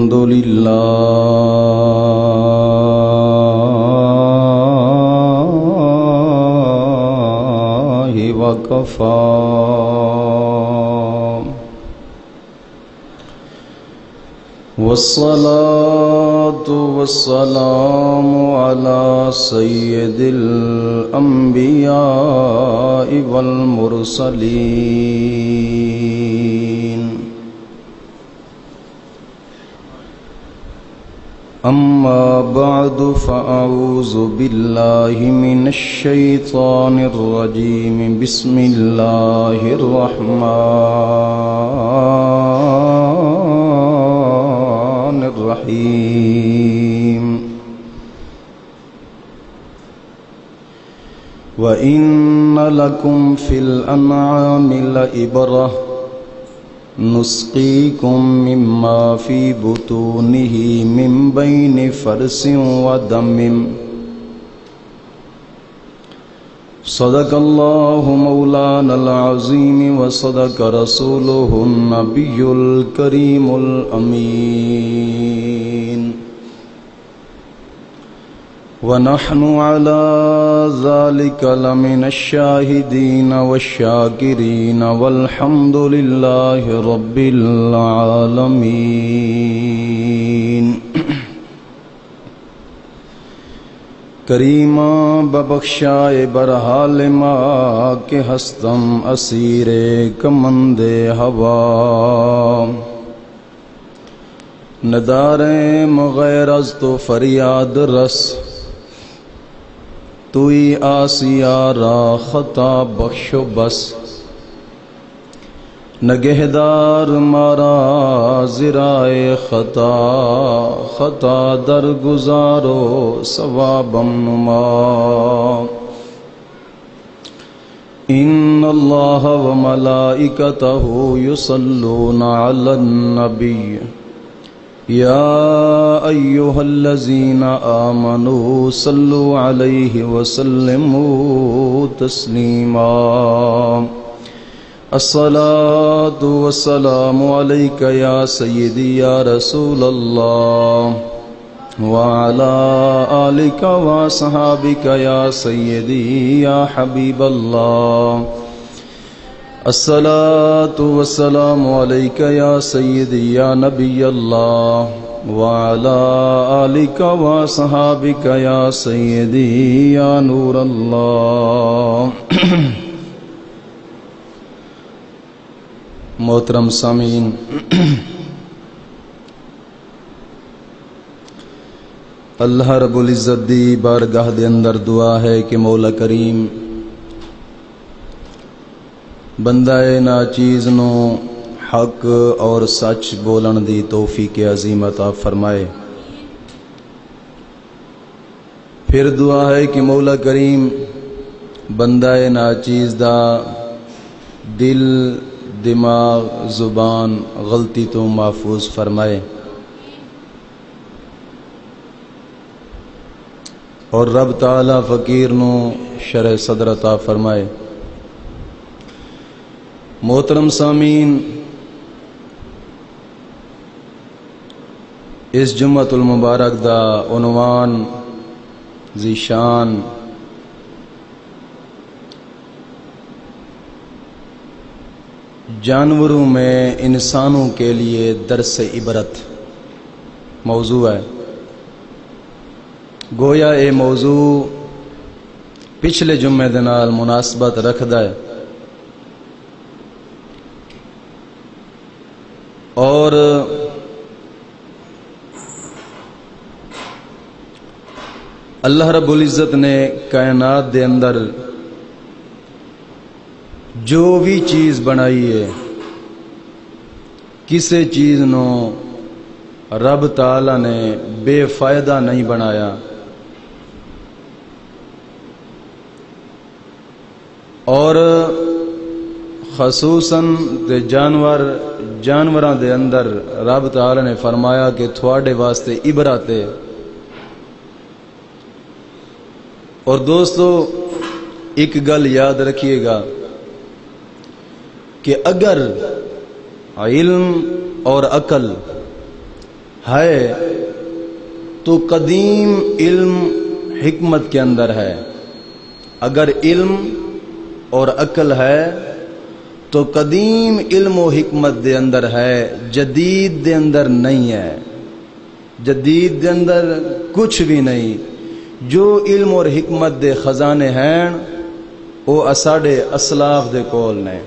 الحمد لله وكفى والصلاة والسلام على سيد الأنبياء والمرسلين أما بعد فأعوذ بالله من الشيطان الرجيم بسم الله الرحمن الرحيم وإن لكم في الأنعام لعبرة نسقيكم مما في بطونه من بين فرث ودم صدق الله مولانا العظيم وصدق رسوله النبي الكريم الأمين ونحن على ذلك لمن الشاهدين والشاكرين والحمد لله رب العالمين کریماں ببخشائے برحال ما کہ ہستم اسیر کمند ہوا نداریں مغیر از تو فریاد رس توئی آسیا را خطا بخش و بس نگہدار مارا ذرائع خطا در گزارو ثوابم نما ان اللہ و ملائکتہ یصلون علی النبی یا ایہا الذین آمنوا صلوا علیہ وسلموا تسلیما الصلاة والسلام علیک یا سیدی یا رسول اللہ وعلی آلک وصحابک یا سیدی یا حبیب اللہ الصلاة والسلام علیک یا سیدی یا نبی اللہ وعلی آلک وصحابک یا سیدی یا نور اللہ محترم سامعین، اللہ رب العزت دی بارگاہ دے اندر دعا ہے کہ مولا کریم بندہ ناچیز نو حق اور سچ بولن دی توفیق عظیم عطا فرمائے۔ پھر دعا ہے کہ مولا کریم بندہ ناچیز دا دل، دماغ، زبان غلطی تو محفوظ فرمائے اور رب تعالی فقیر نو شرح صدر عطا فرمائے۔ محترم سامعین، اس جمعۃ المبارک دا عنوان ذیشان جانوروں میں انسانوں کے لیے درس عبرت موضوع ہے۔ گویا یہ موضوع پچھلے جمعے دے نال مناسبت رکھدا ہے اور اللہ رب العزت نے کائنات دے اندر جو بھی چیز بنائی ہے، کسی چیز نو رب تعالی نے بے فائدہ نہیں بنایا، اور خصوصاً جانوراں دے اندر رب تعالی نے فرمایا کہ تھوڑے واسطے عبرت ہے۔ اور دوستو ایک گل یاد رکھیے گا کہ اگر علم اور عقل ہے تو قدیم علم حکمت کے اندر ہے. اگر علم اور عقل ہے تو قدیم علم و حکمت دے اندر ہے، جدید دے اندر نہیں ہے. جدید دے اندر کچھ بھی نہیں. جو علم اور حکمت دے خزانے ہیں وہ اساڑے اسلاف دے کول نے.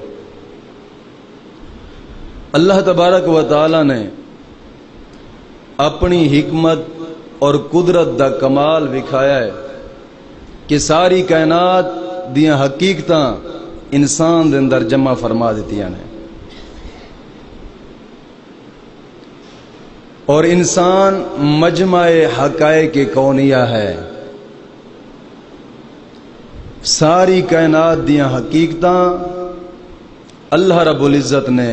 اللہ تبارک و تعالی نے اپنی حکمت اور قدرت دا کمال وکھایا ہے کہ ساری کائنات دیاں حقیقتاں انسان دے اندر جمع فرما دیتیاں نے. اور انسان مجمع حقائق کونیہ ہے. ساری کائنات دیاں حقیقتاں اللہ رب العزت نے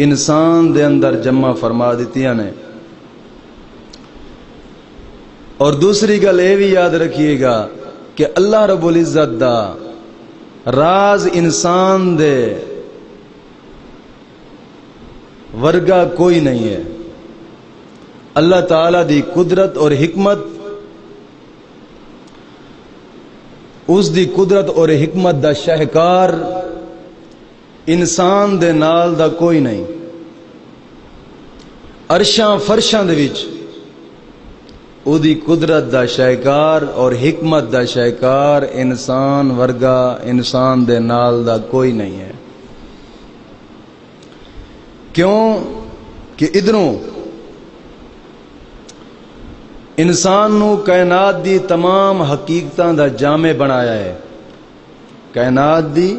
انسان دے اندر جمع فرما دیتیاں نے. اور دوسری گل یہ بھی یاد رکھیے گا کہ اللہ رب العزت دا راز انسان دے ورگا کوئی نہیں ہے. اللہ تعالی دی قدرت اور حکمت، اس دی قدرت اور حکمت دا شاہکار انسان دے نال دا کوئی نہیں. عرشاں فرشاں دے وچ او دی قدرت دا شاہکار اور حکمت دا شاہکار انسان ورگا انسان دے نال دا کوئی نہیں ہے. کیوں کہ ادھروں انسان نو کائنات دی تمام حقیقتاں دا جامع بنایا ہے. کائنات دی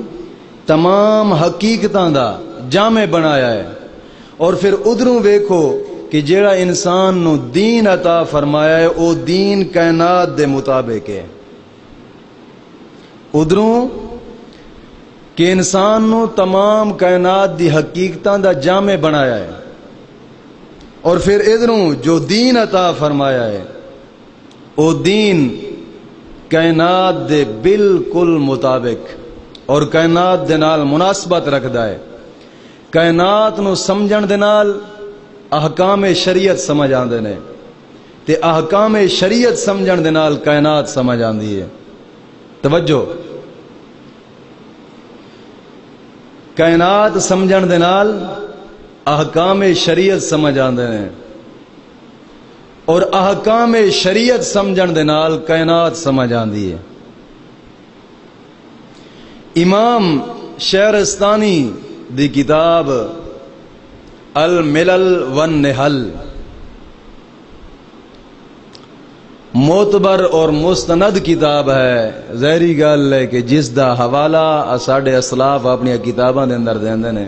تمام حقیقتاں دا جامع بنایا ہے. اور پھر ادھروں ویکھو کہ جیڑا انسان نو دین عطا فرمایا ہے او دین کائنات دے مطابق ہے. ادھروں کہ انسان نو تمام کائنات دی حقیقتاں دا جامع بنایا ہے، اور پھر ادھروں جو دین عطا فرمایا ہے او دین کائنات دے بالکل مطابق اور کائنات دے نال مناسبت رکھدا ہے. کائنات نو سمجھن دے نال احکام شریعت سمجھ آندے نے، تے احکام شریعت سمجھن دے نال کائنات سمجھ آندی ہے. توجہ، کائنات سمجھن دے نال احکام شریعت سمجھ آندے نے، اور احکام شریعت سمجھن دے نال کائنات سمجھ آندی ہے. امام شہرستانی دی کتاب الملل والنحل معتبر اور مستند کتاب ہے. ظاہری گل ہے کہ جس دا حوالہ ساڈے اسلاف اپنی کتاباں دے اندر دیندے نے.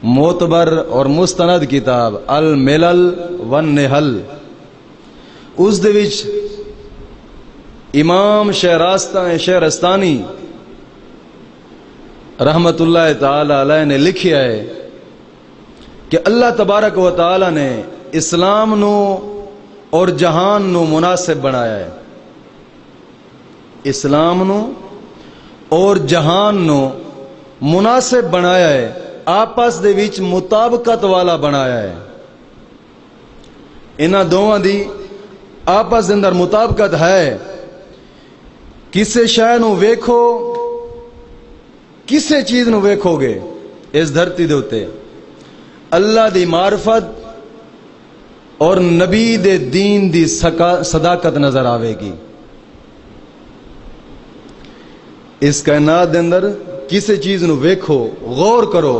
معتبر اور مستند کتاب الملل والنحل، اس دے وچ امام شہرستانی رحمت اللہ تعالی علیہ نے لکھیا ہے کہ اللہ تبارک و تعالی نے اسلام نو اور جہان نو مناسب بنایا ہے. اسلام نو اور جہان نو مناسب بنایا ہے، آپس دے وچ مطابقت والا بنایا ہے. انہاں دوواں دی آپس دے اندر مطابقت ہے. کسے شے نو ویکھو، کسے چیز نو ویکھو گے اس دھرتی دے اوتے اللہ دی معرفت اور نبی دے دین دی صداقت نظر آوے گی. اس کائنات دے اندر کسے چیز نو ویکھو، غور کرو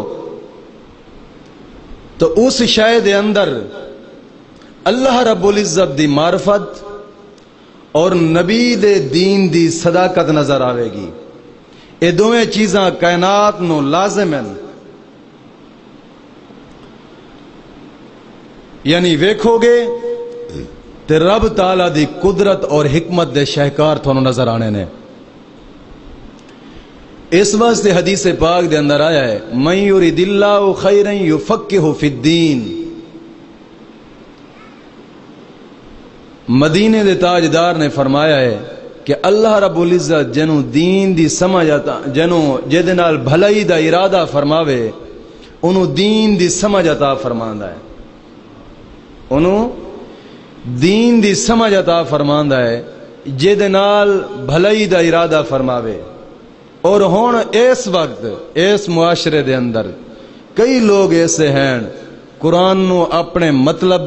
تو اس شے دے اندر اللہ رب العزت دی معرفت اور نبی دے دین دی صداقت نظر آوے گی. یہ دوویں چیزاں کائنات نو لازم ہیں. یعنی ویکھو گے تے رب تعالی دی قدرت اور حکمت دے شاہکار تھانوں نظر آنے نے. اس واسطے حدیث پاک دے اندر آیا ہے من یرید اللہ خیرا یفقہہ فی الدین. مدینے دے تاجدار نے فرمایا ہے کہ اللہ رب العزت جنوں دین دی سمجھ عطا، جنوں جے نال بھلائی دا ارادہ فرماوے انہوں دین دی سمجھ عطا فرماندا ہے. انہوں دین دی سمجھ عطا فرماندا ہے جے نال بھلائی دا ارادہ فرماوے. اور ہون اس وقت اس معاشرے دے اندر کئی لوگ ایسے ہیں قرآن نو اپنے مطلب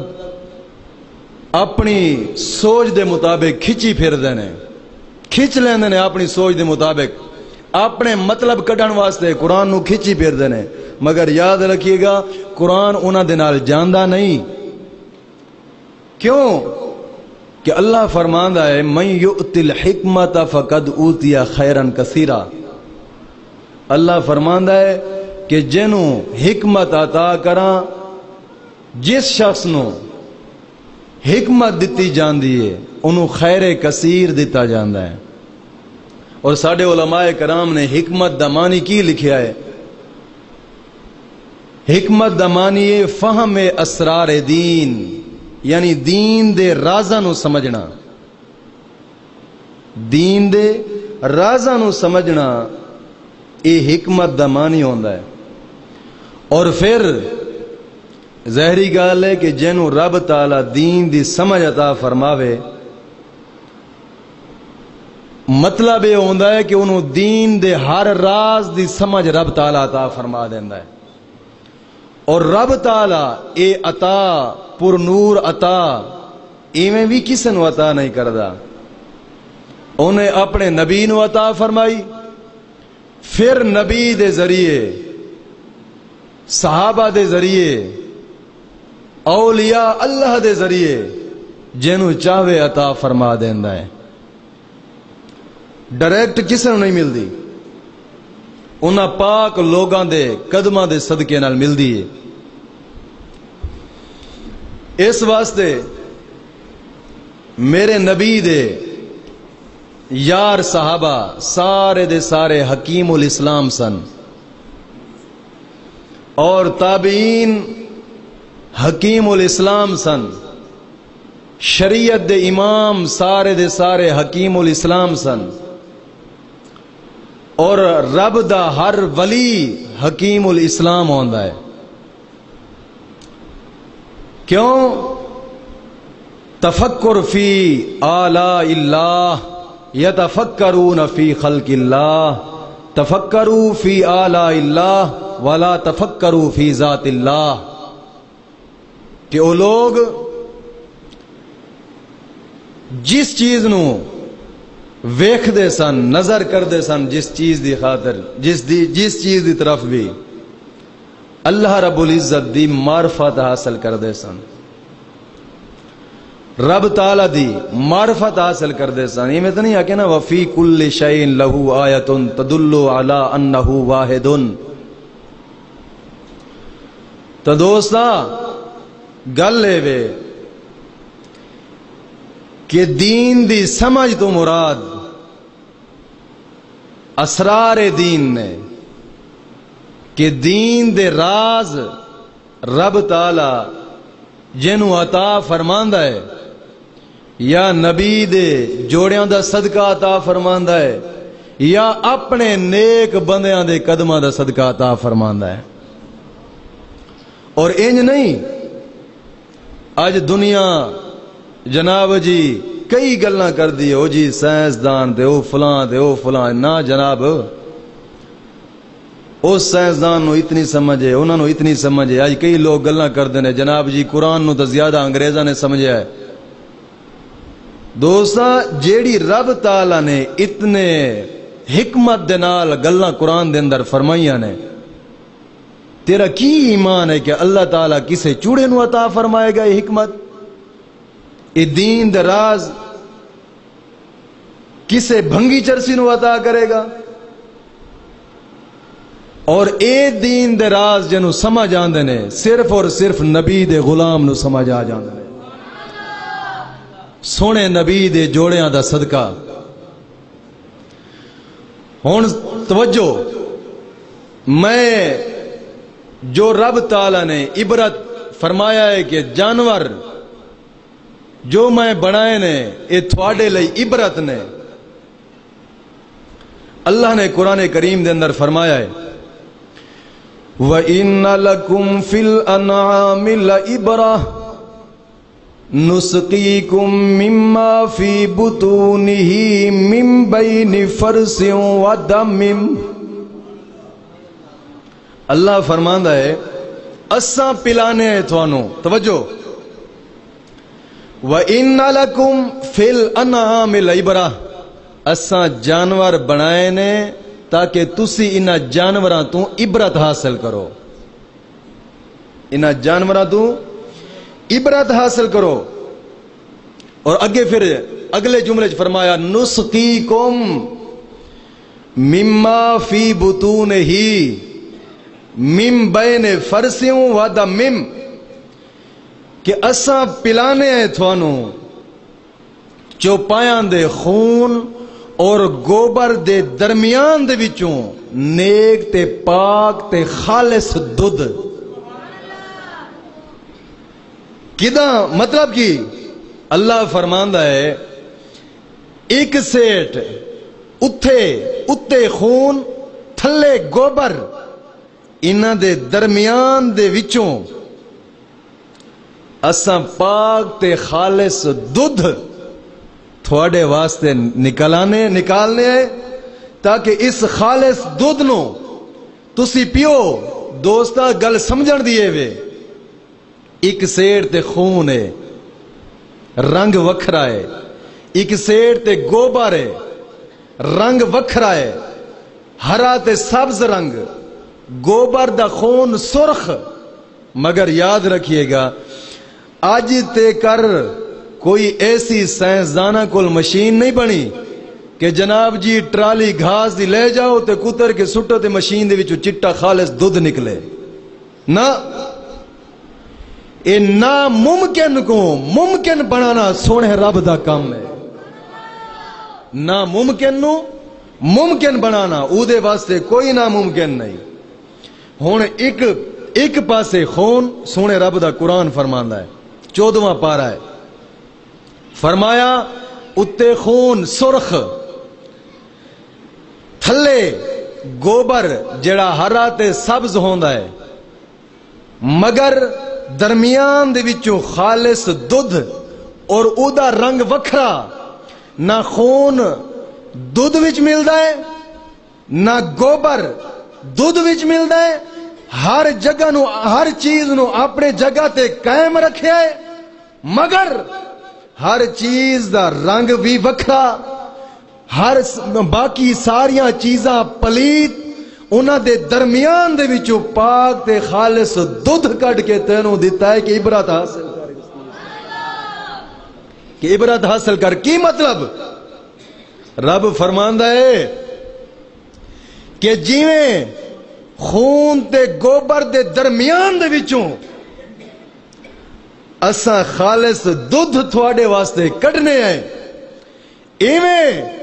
اپنی سوچ دے مطابق کھچی پھر دینے کھچ لیندے نے اپنی سوچ دے مطابق اپنے مطلب کڈن واسطے قرآن نو کھچی پھر دینے. مگر یاد رکھیے گا قرآن انہاں دے نال جاندا نہیں. کیوں کہ اللہ فرماندا ہے من یؤتی الحکمت فقد اوتی خیرا کثیرا. اللہ فرماندا ہے کہ جنوں حکمت عطا کراں جس شخص نو حکمت دتی جاندی ہے انہوں خیر کثیر دتا جاندا ہے. اور ساڈے علماء کرام نے حکمت دا معنی کی لکھیا ہے؟ حکمت دا معنی ہے فہم اسرار دین، یعنی دین دے رازاں نو سمجھنا. دین دے رازاں نو سمجھنا یہ حکمت دا معنی ہوندا ہے. اور پھر ظاہری گل ہے کہ جنوں رب تعالی دین دی سمجھ عطا فرماوے مطلب یہ ہوندا ہے کہ انہوں دین دے ہر راز دی سمجھ رب تعالی عطا فرما دیندا ہے. اور رب تعالی اے عطا پر نور عطا ایویں بھی کسی نو عطا نہیں کردا. انہیں اپنے نبی نو عطا فرمائی، پھر نبی دے ذریعے صحابہ دے ذریعے اولیاء اللہ دے ذریعے جنوں چاہے عطا فرما دیندا ہے. ڈائریکٹ کسی نو نہیں ملدی، انہاں پاک لوگاں دے قدماں دے صدقے نال ملدی ہے. اس واسطے میرے نبی دے یار صحابہ سارے دے سارے حکیم الاسلام سن، اور تابعین حکیم الاسلام سن. شریعت دے امام سارے دے سارے حکیم الاسلام سن. اور رب دا ہر ولی حکیم الاسلام ہوندا ہے. کیوں؟ تفکر فی آلاء اللہ یتفکرون فی خلق اللہ. تفکروا فی آلاء اللہ ولا تفکروا فی ذات اللہ. کہ وہ لوگ جس چیز نو ویکھ دے سن، نظر کر دے سن، جس چیز دی خاطر جس چیز دی طرف بھی اللہ رب العزت دی معرفت حاصل کر دے سن، رب تعالی دی معرفت حاصل کر دے سن. یہ میں تو نہیں آکے نا وفی کل شیء لہ آیۃ تدل علی انہ واحد. تو دوستا گل ہے وے کہ دین دی سمجھ تو مراد اسرار دین نے، کہ دین دے راز رب تعالی جنوں عطا فرماندا ہے یا نبی دے جوڑیاں دا صدقہ عطا فرماندا ہے یا اپنے نیک بندیاں دے قدماں دا صدقہ عطا فرماندا ہے. اور انج نہیں اج دنیا جناب جی کئی گلاں کر دی ہو جی سائنسدان دے او فلاں نہ جناب. اس سائنسدان نو اتنی سمجھے، انہاں نو اتنی سمجھے. اج کئی لوگ گلاں کردے نے جناب جی قرآن نو تے زیادہ انگریزاں نے سمجھیا ہے. دوستا جیڑی رب تعالی نے اتنے حکمت دے نال گلاں قرآن دے اندر فرمائیاں نے، تیرا کی ایمان ہے کہ اللہ تعالی کسے چوڑے نو عطا فرمائے گا یہ حکمت؟ یہ دین دے راز کسے بھنگی چرسی نو عطا کرے گا؟ اور اے دین دے راز جنو سمجھ آندے نے صرف اور صرف نبی دے غلام نو سمجھ آ جاندے نے. سونے نبی دے جوڑیاں دا صدقہ. ہن توجہ، میں جو رب تعالی نے عبرت فرمایا ہے کہ جانور جو میں بنائے نے یہ تھوڑے لئی عبرت نے. اللہ نے قرآن کریم دے اندر فرمایا ہے وَإِنَّ لَكُمْ فِي الْأَنْعَامِ لَعِبْرَةً نسقیکم مما فی بطونہ من بین فرث و دم. اللہ فرماندا ہے اساں پلانے ہیں تھانوں. توجہ. وَإِنَّ لَكُمْ فِي الْأَنْعَامِ الْعِبْرَةَ. اساں جانور بنائے نے تاکہ تسی انہاں جانوراں تو عبرت حاصل کرو. انہاں جانوراں تو عبرت حاصل کرو. اور اگے پھر اگلے جملے چ فرمایا نسقیکم مما فی بطونہ من بین فرث و دم. کہ اساں پلانے ہیں تھانوں چوپایاں دے خون اور گوبر دے درمیان دے وچوں نیک تے پاک تے خالص دودھ. کداں مطلب کی اللہ فرماندا ہے ایک سیٹ اتے خون تھلے گوبر انہاں دے درمیان دے وچوں اساں پاک تے خالص دودھ تھوڑے واسطے نکالنے تاکہ اس خالص دودھ نو تسی پیو. دوستا گل سمجھن دیئے وے ایک سیڑ تے خون ہے رنگ وکھرا ہے. ایک سیڑ تے گوبر ہے رنگ وکھرا ہے. ہرا تے سبز رنگ. گوبر دا خون سرخ. مگر یاد رکھیے گا آج تے کر کوئی ایسی سائنسدانہ کول مشین نہیں بنی کہ جناب جی ٹرالی گھاس دی لے جاؤ تے کتر کے سٹو تے مشین دے وچوں چٹا خالص دودھ نکلے. نہ اے ناممکن کو ممکن بنانا سونے رب دا کام ہے. ناممکن نو ممکن بنانا او دے واسطے کوئی ناممکن نہیں. ہن ایک پاسے خون سونے رب دا قرآن فرماندا ہے 14واں پارہ ہے. فرمایا اتے خون سرخ تھلے گوبر جڑا ہرا تے سبز ہوندا ہے مگر درمیان دے وچوں خالص دودھ اور او دا رنگ وکھرا. نہ خون دودھ وچ ملدا ہے نہ گوبر دودھ وچ ملدا ہے. ہر جگہ نو ہر چیز نو اپنے جگہ تے قائم رکھیا ہے مگر ہر چیز دا رنگ بھی وکھرا. ہر باقی ساریاں چیزاں پلیت انہاں دے درمیان دے وچوں پاک تے خالص دودھ کڈ کے تینوں دیتا ہے کہ عبرت حاصل کر. کہ عبرت حاصل کر کی مطلب رب فرماندا ہے کہ جیویں خون تے گوبر دے درمیان دے وچوں اساں خالص دودھ تھوڑے واسطے کڈنے ہیں ایویں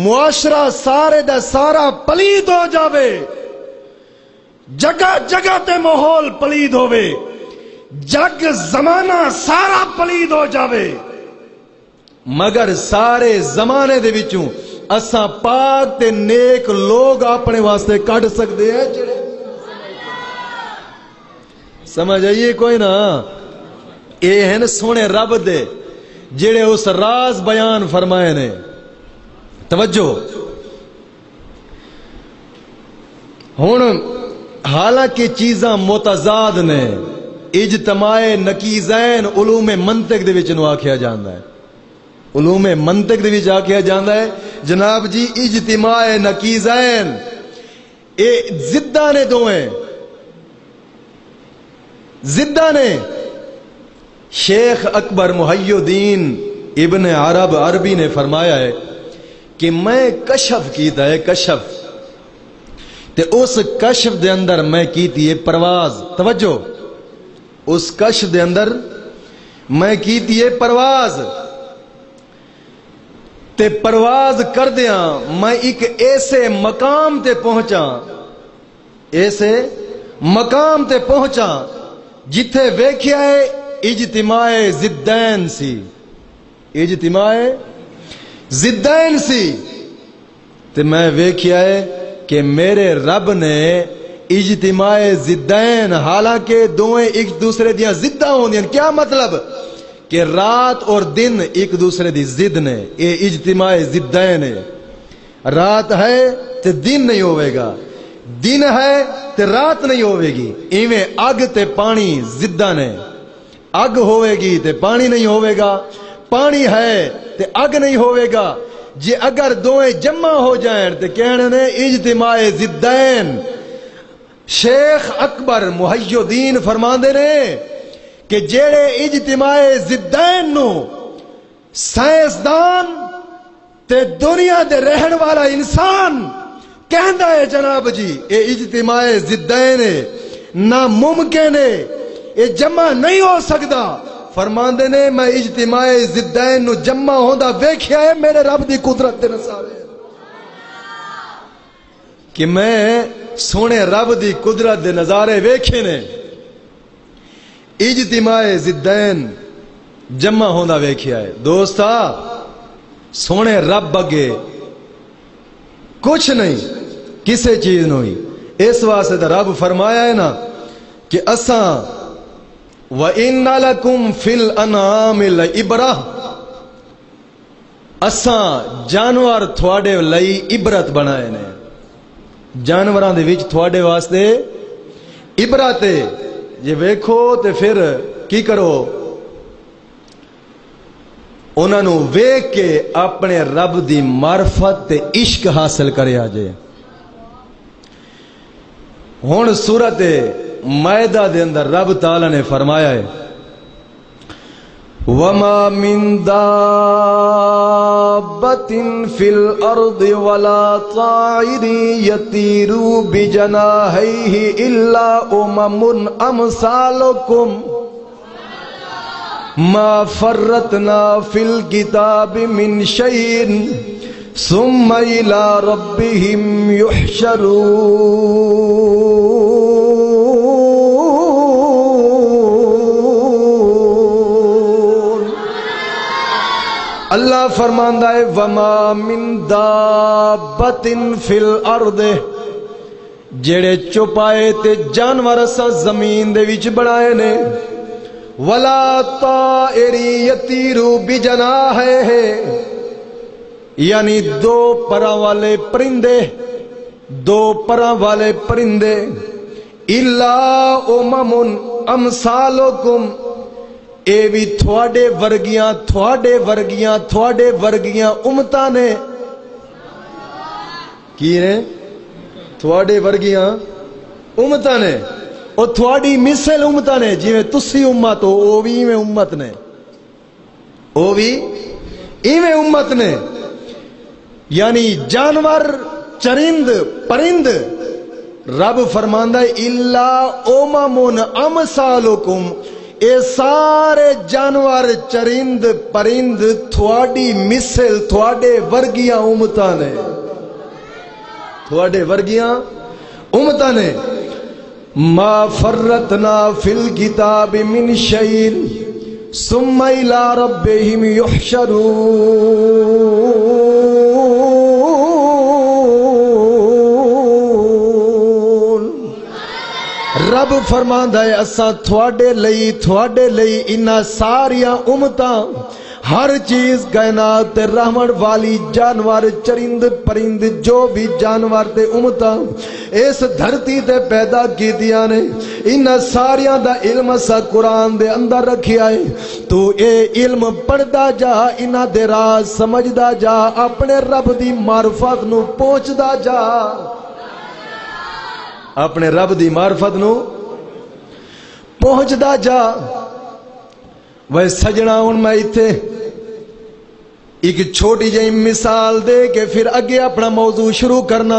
معاشرہ سارے دا سارا پلید ہو جاوے. جگہ جگہ تے ماحول پلید ہووے. جگ زمانہ سارا پلید ہو جاوے مگر سارے زمانے دے وچوں اساں پاک تے نیک لوگ اپنے واسطے کڈ سکدے ہیں. سمجھ آئیے کوئی نہ. اے ہیں سونے رب دے جڑے اس راز بیان فرمائے نے. توجہ. ہن حالانکہ چیزاں متضاد نے اجتماع نقیضین علوم منطق دے وچ نو آکھیا جاندا ہے. علوم منطق دے وچ آکھیا جاندا ہے جناب جی اجتماع نقیضین اے ضداں نے دوئیں ضداں نے. شیخ اکبر محی الدین ابن عربی نے فرمایا ہے کہ میں کشف کیتا ہے کشف تے اس کشف دے اندر میں کیتی ہے پرواز. توجہ. اس کشف دے اندر میں کیتی ہے پرواز تے پرواز کر دیاں میں ایک ایسے مقام تے پہنچا جتھے ویکھیا ہے اجتماع ضدین سی. اجتماع ضدین سی تے میں ویکھیا ہے کہ میرے رب نے اجتماع ضدین حالانکہ دوئیں ایک دوسرے دیاں ضداں ہوندیاں. کیا مطلب کہ رات اور دن ایک دوسرے دی ضد نے، یہ اجتماع ضدین ہے۔ رات ہے تے دن نہیں ہوئے گا، دن ہے تے رات نہیں ہوئے گی۔ ایویں اگ تے پانی ضداں نے، اگ ہوئے گی تے پانی نہیں ہوئے گا، پانی ہے تے اگ نہیں ہوئے گا۔ جی اگر دوئیں جمع ہو جائیں تے کہنے نے اجتماع ضدین۔ شیخ اکبر محی الدین فرماندے نے کہ جیڑے اجتماع ضدین نو سائنسدان تے دنیا دے رہن والا انسان کہندا ہے جناب جی اے اجتماع ضدین ہے، ناممکن ہے، اے جمع نہیں ہو سکتا۔ فرماندے نے میں اجتماع ضدین نو جمع ہوندا ویکھیا ہے میرے رب دی قدرت دے نظارے، کہ میں سونے رب دی قدرت دے نظارے ویکھے نے۔ اجتماع ضدین جمع ہوندا ویکھیا ہے۔ دوستا سونے رب اگے کچھ نہیں، کسے چیز نہیں۔ اس واسطے تو رب فرمایا ہے نا کہ اساں وَإِنَّ لَكُمْ فِي الْأَنْعَامِ لَعِبْرَةً، اساں جانور تھوڑے لئی عبرت بنائے نے، جانوراں دے وچ تھوڑے واسطے عبرت ہے۔ جے ویکھو تے پھر کی کرو، انہاں نو ویکھ کے اپنے رب دی معرفت تے عشق حاصل کریا جے۔ ہن سورۃ مائدہ دے اندر رب تعالی نے فرمایا ہے وَمَا مِن دَابَّةٍ فِي الْأَرْضِ وَلَا طَائِرٍ يَطِيرُ بِجَنَاحَيْهِ إِلَّا أُمَمٌ أَمْثَالُكُمْ مَا فَرَّطْنَا فِي الْكِتَابِ مِنْ شَيْءٍ ثُمَّ إِلَى رَبِّهِمْ يُحْشَرُونَ۔ اللہ فرماندا ہے وَمَا مِن دَابَّةٍ فِي الْأَرْضِ، جڑے چوپائے تے جانور اساں زمین دے وچ بنائے نے، وَلَا طَائِرٍ يَطِيرُ بِجَنَاحَيْهِ، یعنی دو پراں والے پرندے، دو پراں والے پرندے، إِلَّا أُمَمٌ أَمْثَالُكُمْ، اے بھی تھوڑے ورگیاں امتاں نے۔ کی نے؟ تھوڑے ورگیاں امتاں نے، اور تھوڑی مثل امتاں نے، جی میں تسی امت ہو او بھی میں امت نے، او بھی ایویں امت نے۔ یعنی جانور، چرند، پرند، رب فرماندا ہے الا امم امثالکم، اے سارے جانور، چرند، پرند تھوڑی مثل، تھوڑے ورگیاں امتاں نے، تھوڑے ورگیاں امتاں نے۔ ما فرطنا فی الکتاب من شیء ثم الی ربہم یحشرون۔ رب فرماندا ہے اساں تھوڑے لئی انہاں ساریاں امتاں، ہر چیز کائنات تے رحمت والی، جانور، چرند، پرند، جو بھی جانور تے امتاں اس دھرتی تے پیدا کیتیاں نے، انہاں ساریاں دا علم اسا قرآن دے اندر رکھیا ہے۔ تو اے علم پڑھدا جا، انہاں دے راز سمجھدا جا، اپنے رب دی معرفت نو پہنچدا جا، اپنے رب دی معرفت نو پہنچدا جا۔ وہ سجنا ہن میں ایتھے ایک چھوٹی جہی مثال دے کے پھر اگے اپنا موضوع شروع کرنا۔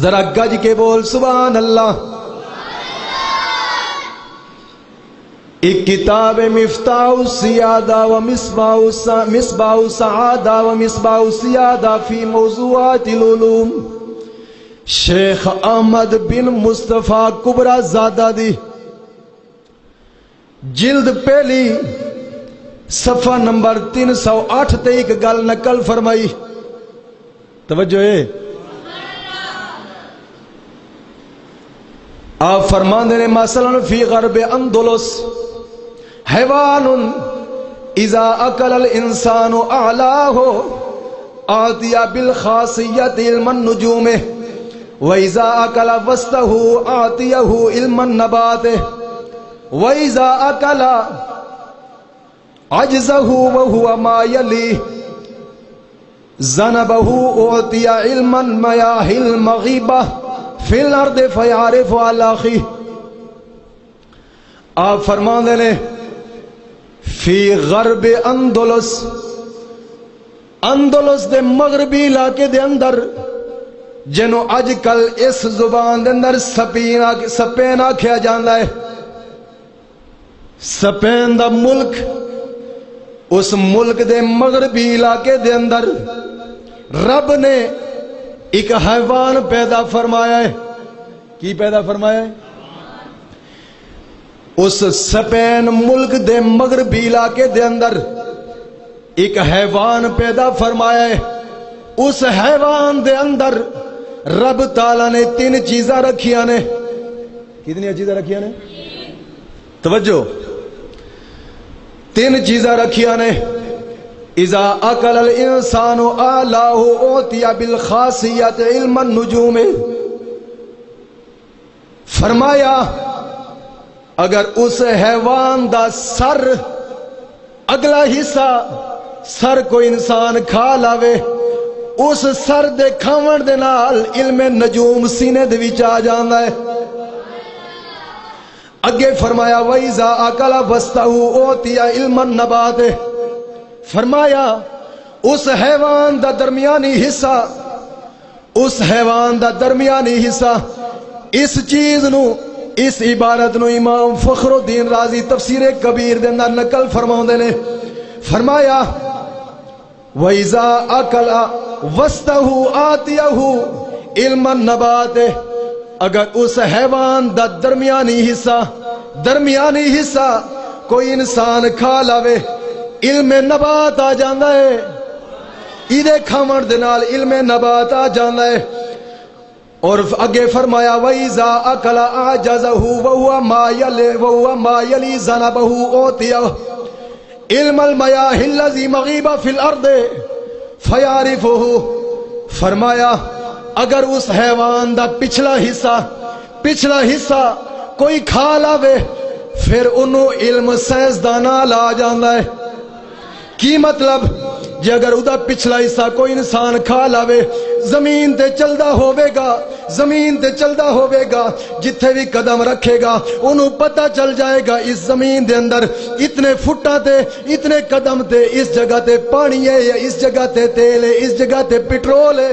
ذرا گج کے بول سبحان اللہ۔ ایک کتاب مفتاح السیادہ و مصباح السعادہ و مصباح السیادہ فی موضوعات العلوم، شیخ احمد بن مصطفیٰ کبرا زادہ دی، جلد پہلی، صفحہ نمبر 308 تے ایک گل نقل فرمائی، توجہ ہے۔ آپ فرماندے نے مثلا فی غرب اندلس، حیوان اذا اکل الانسان اعلاہ آتیا بالخاصیت علم النجوم وَإِذَا أَكَلَ وَسْطَهُ آتِيَهُ عِلْمَ النَّبَاتِ وَإِذَا أَكَلَ عَجْزَهُ وَهُوَ مَا يَلِيهِ ذَنَبَهُ أُعْطِيَ عِلْمَ الْمَيَاهِ الْمَغِيبَةِ فِي الْأَرْضِ فَيَعْرِفُ عَلَى أَخِيهِ. آپ فرماندے نے فی غرب اندلس دے مغربی علاقے دے اندر جنو اج کل اس زبان دے اندر سپین آکھیا جاندا ہے. سپین دا ملک، اس ملک دے مغربی علاقے دے اندر رب نے ایک حیوان پیدا فرمایا ہے. کی پیدا فرمایا ہے؟ اس سپین ملک دے مغربی علاقے دے اندر ایک حیوان پیدا فرمایا ہے. اس حیوان دے اندر رب تعالیٰ نے 3 چیزاں رکھیاں نے. کتنی چیزاں رکھیاں نے؟ توجہ، 3 چیزاں رکھیاں نے. اذا اکل الانسان آلہ اوتیا بالخاصیت علم النجوم. فرمایا اگر اس حیوان دا سر، اگلا حصہ سر کوئی انسان کھا لاوے، اس سر دے کھاون دے نال علم نجوم سینے دے وچ آ جاندا ہے. اگے فرمایا وَإِذَا أَكَلَ وَسْطَهُ أُعْطِيَ عِلْمَ النَّبَاتِ. فرمایا اس حیوان دا درمیانی حصہ، اس حیوان دا درمیانی حصہ، اس چیز نو، اس عبارت نو امام فخر الدین رازی تفسیر کبیر دے اندر نقل فرماؤندے نے. فرمایا وَإِذَا أَكَلَ وَسْطَهُ آتِيَهُ عِلْمَ النَّبَاتِ. اگر اس حیوان دا درمیانی حصہ کوئی انسان کھا لاوے، علم نبات آ جاندا ہے. ایدے کھاون دے نال علم نبات آ جاندا ہے. اور اگے فرمایا وَإِذَا أَكَلَ أَعْجَزَهُ وَهُوَ مَا يَلِي ذَنَبَهُ أُعْطِيَ علم المیاہ الذی مغیب فی الارض فیعرفہ. فرمایا اگر اس حیوان دا پچھلا حصہ کوئی کھا لاوے، پھر انہوں علم سائنسداناں لا جاندا ہے. کی مطلب؟ جے اگر ادا پچھلا حصہ کوئی انسان کھا لاوے، زمین تے چلدا ہووے گا، جتھے بھی قدم رکھے گا انہوں پتہ چل جائے گا اس زمین دے اندر اتنے فٹاں تے، اتنے قدم تے اس جگہ تے پانی ہے، یا اس جگہ تے تیل ہے، اس جگہ تے پٹرول ہے.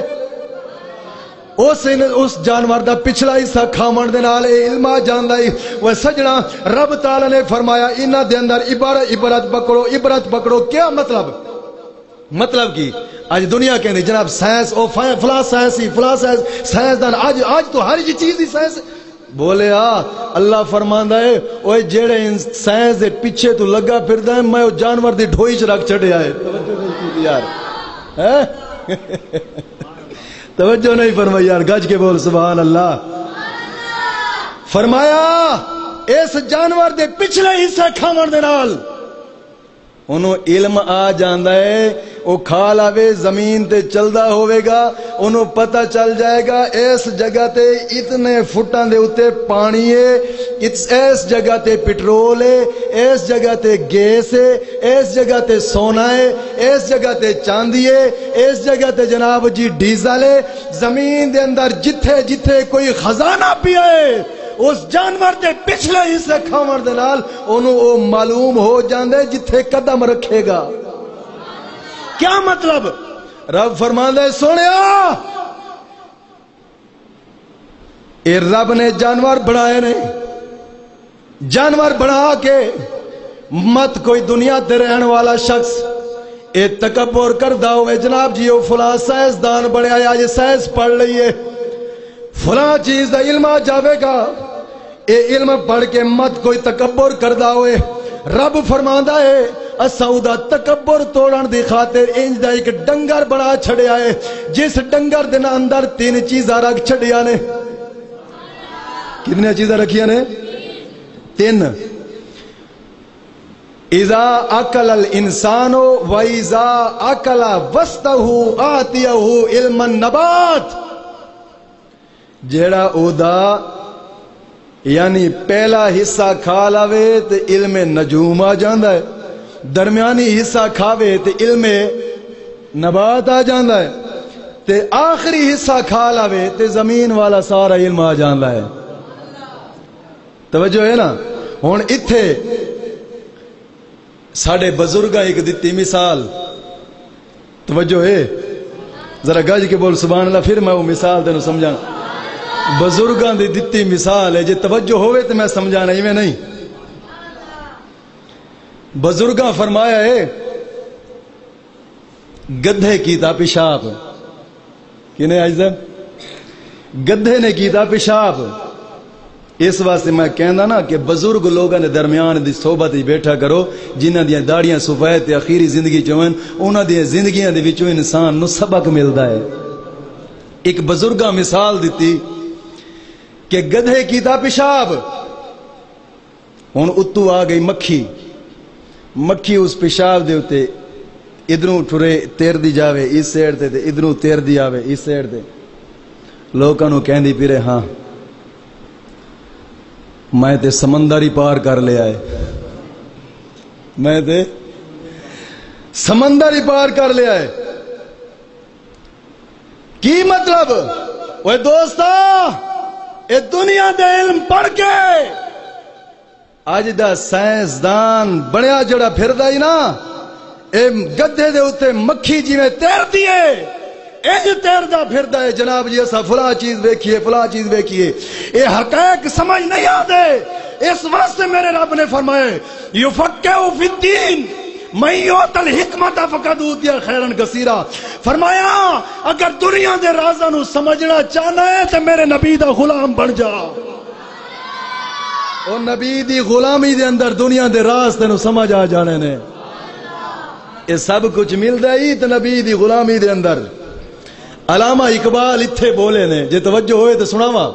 اس جانور دا پچھلا حصہ کھاون دے نال علم آ جاندا ہے. وہ سجنا رب تعالی نے فرمایا انہاں دے اندر عبرت پکڑو. کیا مطلب کی آج دنیا کہندی جناب سائنس او فلاں سائنسدان آج تو ہر چیز دی سائنس. بولے اللہ فرماندا ہے اوے جڑے سائنس دے پیچھے تو لگا پھردا ہے، میں او جانور دی ڈھوئی چ رکھ چھڈیا ہے. توجہ نہیں یار، توجہ نہیں فرمائی یار، گج کے بول سبحان اللہ. فرمایا اس جانور دے پچھلے حصہ کھاون دے نال انہوں علم آ جاندا ہے. وہ کھا لاوے، زمین تے چلدا ہوئے گا، انہوں پتہ چل جائے گا اس جگہ تے اتنے فٹاں دے اتے پانی ہے، اس جگہ تے پٹرول ہے، اس جگہ تے گیس ہے، اس جگہ تے سونا ہے، اس جگہ تے چاندی ہے، اس جگہ تے جناب جی ڈیزل ہے. زمین دے اندر جتھے کوئی خزانہ پیا ہے، اس جانور دے پچھلے حصے کھاون دے نال انہوں او معلوم ہو جاندے جتھے قدم رکھے گا. کیا مطلب؟ رب فرماندا ہے سونیا اے رب نے جانور بنائے نے، جانور بنا کے مت کوئی دنیا تے رہن والا شخص اے تکبر کردا ہوئے جناب جی او فلاں سائنسدان بنیا ہے، آج سائنس پڑھ لئیے، فلاں چیز دا علم آ جاوے گا. اے علم پڑھ کے مت کوئی تکبر کردا ہوئے. رب فرماندا ہے اساں دا تکبر توڑن دی خاطر انج دا ایک ڈنگر بنا چھڑیا ہے، جس ڈنگر دے اندر 3 چیزاں رکھ چھڑیا نے. کتنی چیزاں رکھیاں نے؟ 3. اذا اکل الانسان و اذا اکل وسطہ آتیہ علم النبات، جیڑا اودا یعنی پہلا حصہ کھا لاوے تے علم نجوم آ جاندا ہے، درمیانی حصہ کھاوے تے علم نبات آ جاندا ہے، تے آخری حصہ کھا لاوے تے زمین والا سارا علم آ جاندا ہے۔ توجہ ہے نا؟ ہن ایتھے ساڈے بزرگاں ایک دتی مثال، توجہ ہے؟ ذرا گج کے بول سبحان اللہ، پھر میں وہ مثال تینوں سمجھانا۔ بزرگاں دی دتی مثال ہے، جے توجہ ہوئے تو میں سمجھانا، ایویں نہیں۔ بزرگاں فرمایا ہے گدھے کیتا پیشاب، کنے عزیز؟ گدھے نے کیتا پیشاب۔ اس واسطے میں کہندا نا کہ بزرگ لوگاں دے درمیان دی صحبت وچ بیٹھا کرو، جنہاں دیاں داڑیاں سفید تے اخیری زندگی چ ہون، انہاں دی زندگیاں دے وچوں انسان نو سبق ملدا ہے۔ ایک بزرگاں مثال دتی کہ گدھے کیتا پیشاب، ہن اتو آ گئی مکھی، مکھی اس پیشاب دے اوتے ادھروں ٹرے تیر دی جاوے اس سائڈ تے ادھروں تیر دی آوے اس سائڈ تے، لوکاں نو کہندی پھرے ہاں میں تے سمندر ہی پار کر لیا ہے، میں تے سمندر ہی پار کر لیا ہے۔ کی مطلب؟ اوے دوستا، اے دنیا دے علم پڑھ کے اج دا سائنسدان بنیا جڑا پھردا ہی نا، اے گدھے دے اوتے مکھی جویں تیردی ہے، انج تیردا پھردا ہے جناب جی اسا فلاں چیز ویکھیے فلاں چیز ویکھیے، اے حقائق سمجھ نہیں آتے۔ اس واسطے میرے رب نے فرمایا یفقہ فی الدین من یؤت الحکمت فقد اوتی خیرا کثیرا، فرمایا اگر دنیا دے رازاں نو سمجھنا چاہنا ہے تے میرے نبی دا غلام بن جا۔ او نبی دی غلامی دے اندر دنیا دے راز تینوں سمجھ آ جانے نے۔ یہ سب کچھ ملدا ہی تے نبی دی غلامی دے اندر۔ علامہ اقبال اتھے بولے نے، جے توجہ ہوئے تو سناواں۔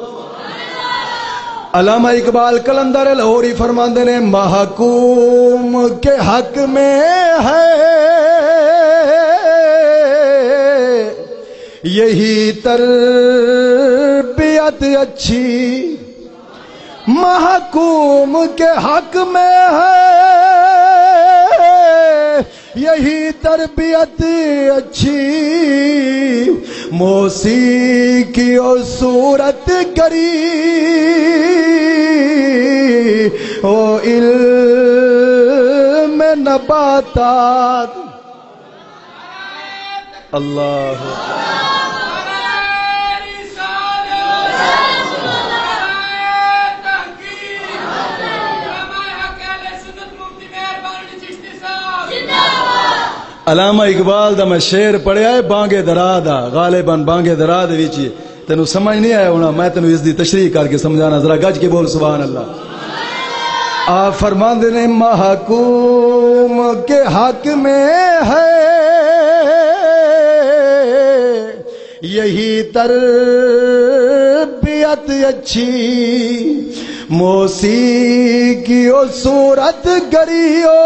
علامہ اقبال کلندر لاہوری فرماندے نے محکوم کے حق میں ہے یہی تربیت اچھی، محکوم کے حق میں ہے یہی تربیت اچھی، موسیقی اور صورت گری او علم نباتات۔ اللہ علامہ اقبال دا میں شعر پڑھیا ہے بانگے درا دا، غالباً بانگے درا دے وچ تینوں سمجھ نہیں آیا ہونا، میں تینوں اس دی تشریح کر کے سمجھانا، ذرا گج کے بول سبحان اللہ۔ آپ فرماندے نے محکوم کے حق میں ہے یہی تربیت اچھی، موسیقی و صورت گریو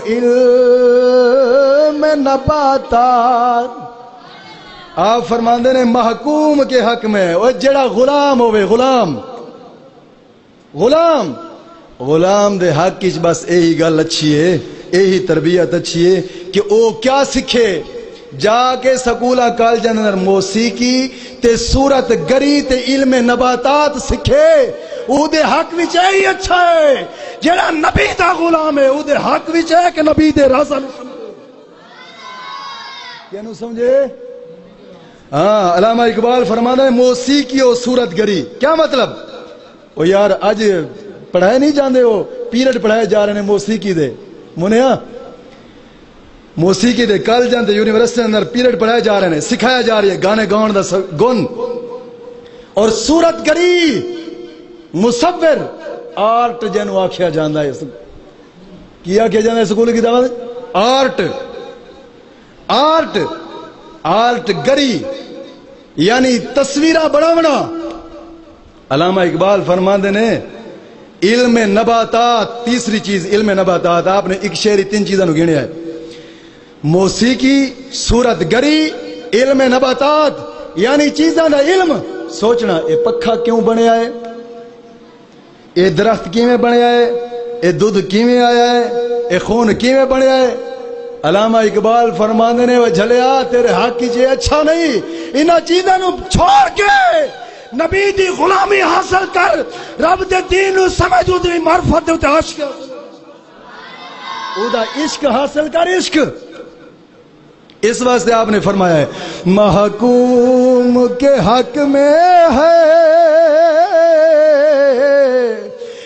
علم نباتات۔ آپ فرماندے نے محکوم کے حق میں، وہ جڑا غلام ہوئے، غلام دے حق کی بس یہی گل اچھی ہے، یہی تربیت اچھی ہے کہ او کیا سکھے، جا کے سکولا کالج اندر موسیقی تے صورت گری تے علم نباتات سکھے، او دے حق وچ یہی اچھا ہے۔ جڑا نبی دا غلام ہے او دے حق وچ ہے کہ نبی دے رازاں نو سمجھے، کیا نو سمجھے؟ ہاں علامہ اقبال فرماتا ہے موسیقی اور صورت گری، کیا مطلب؟ او یار اج پڑھائے نہیں جاندے، ہو پیریڈ پڑھائے جا رہے ہیں موسیقی دے، منیا موسیقی دے کل جاندے یونیورسٹی اندر پیریڈ پڑھائے جا رہے ہیں، سکھایا جا رہی ہے گانے گاؤن دا گن، اور صورت گری مصور آرٹ جنوں آکھیا جاندا ہے، کی آکھیا جاندا ہے سکول کی دعوت؟ آرٹ گری یعنی تصویرہ بناونا۔ علامہ اقبال فرماندے نے علم نباتات، تیسری چیز علم نباتات. آپ نے ایک شعر 3 چیزوں گنیا ہے: موسیقی، صورت گری، علم نباتات. یعنی چیزاں دا علم. سوچنا اے پکھا کیوں بنیا ہے، اے درخت کیویں بنیا ہے، اے دودھ کیویں آیا ہے، اے خون کیویں بنیا ہے. علامہ اقبال فرماندے نے وہ جھلیا تیرے حق کی اچھا نہیں، انہاں چیزاں نو چھوڑ کے نبی دی غلامی حاصل کر، رب دے دین نو سمجھ، او دی معرفت تے عشق، او دا عشق حاصل کر. عشق اس واسطے آپ نے فرمایا ہے محکوم کے حق میں ہے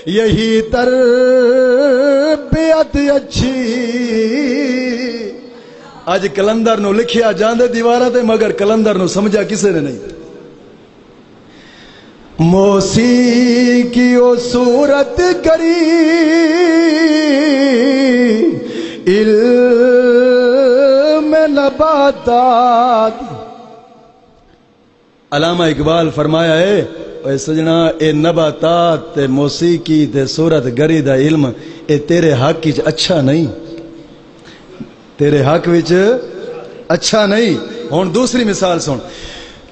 یہی تربیت اچھی. اج کلندر نو لکھیا جاندے دیواراں تے، مگر کلندر نو سمجھا کسے نے نہیں. موسیقی و صورت گری علم نباتات. علامہ اقبال فرمایا ہے اے سجنا اے نباتات تے موسیقی تے صورت گری دا علم اے تیرے حق وچ اچھا نہیں، تیرے حق وچ اچھا نہیں. ہن دوسری مثال سن،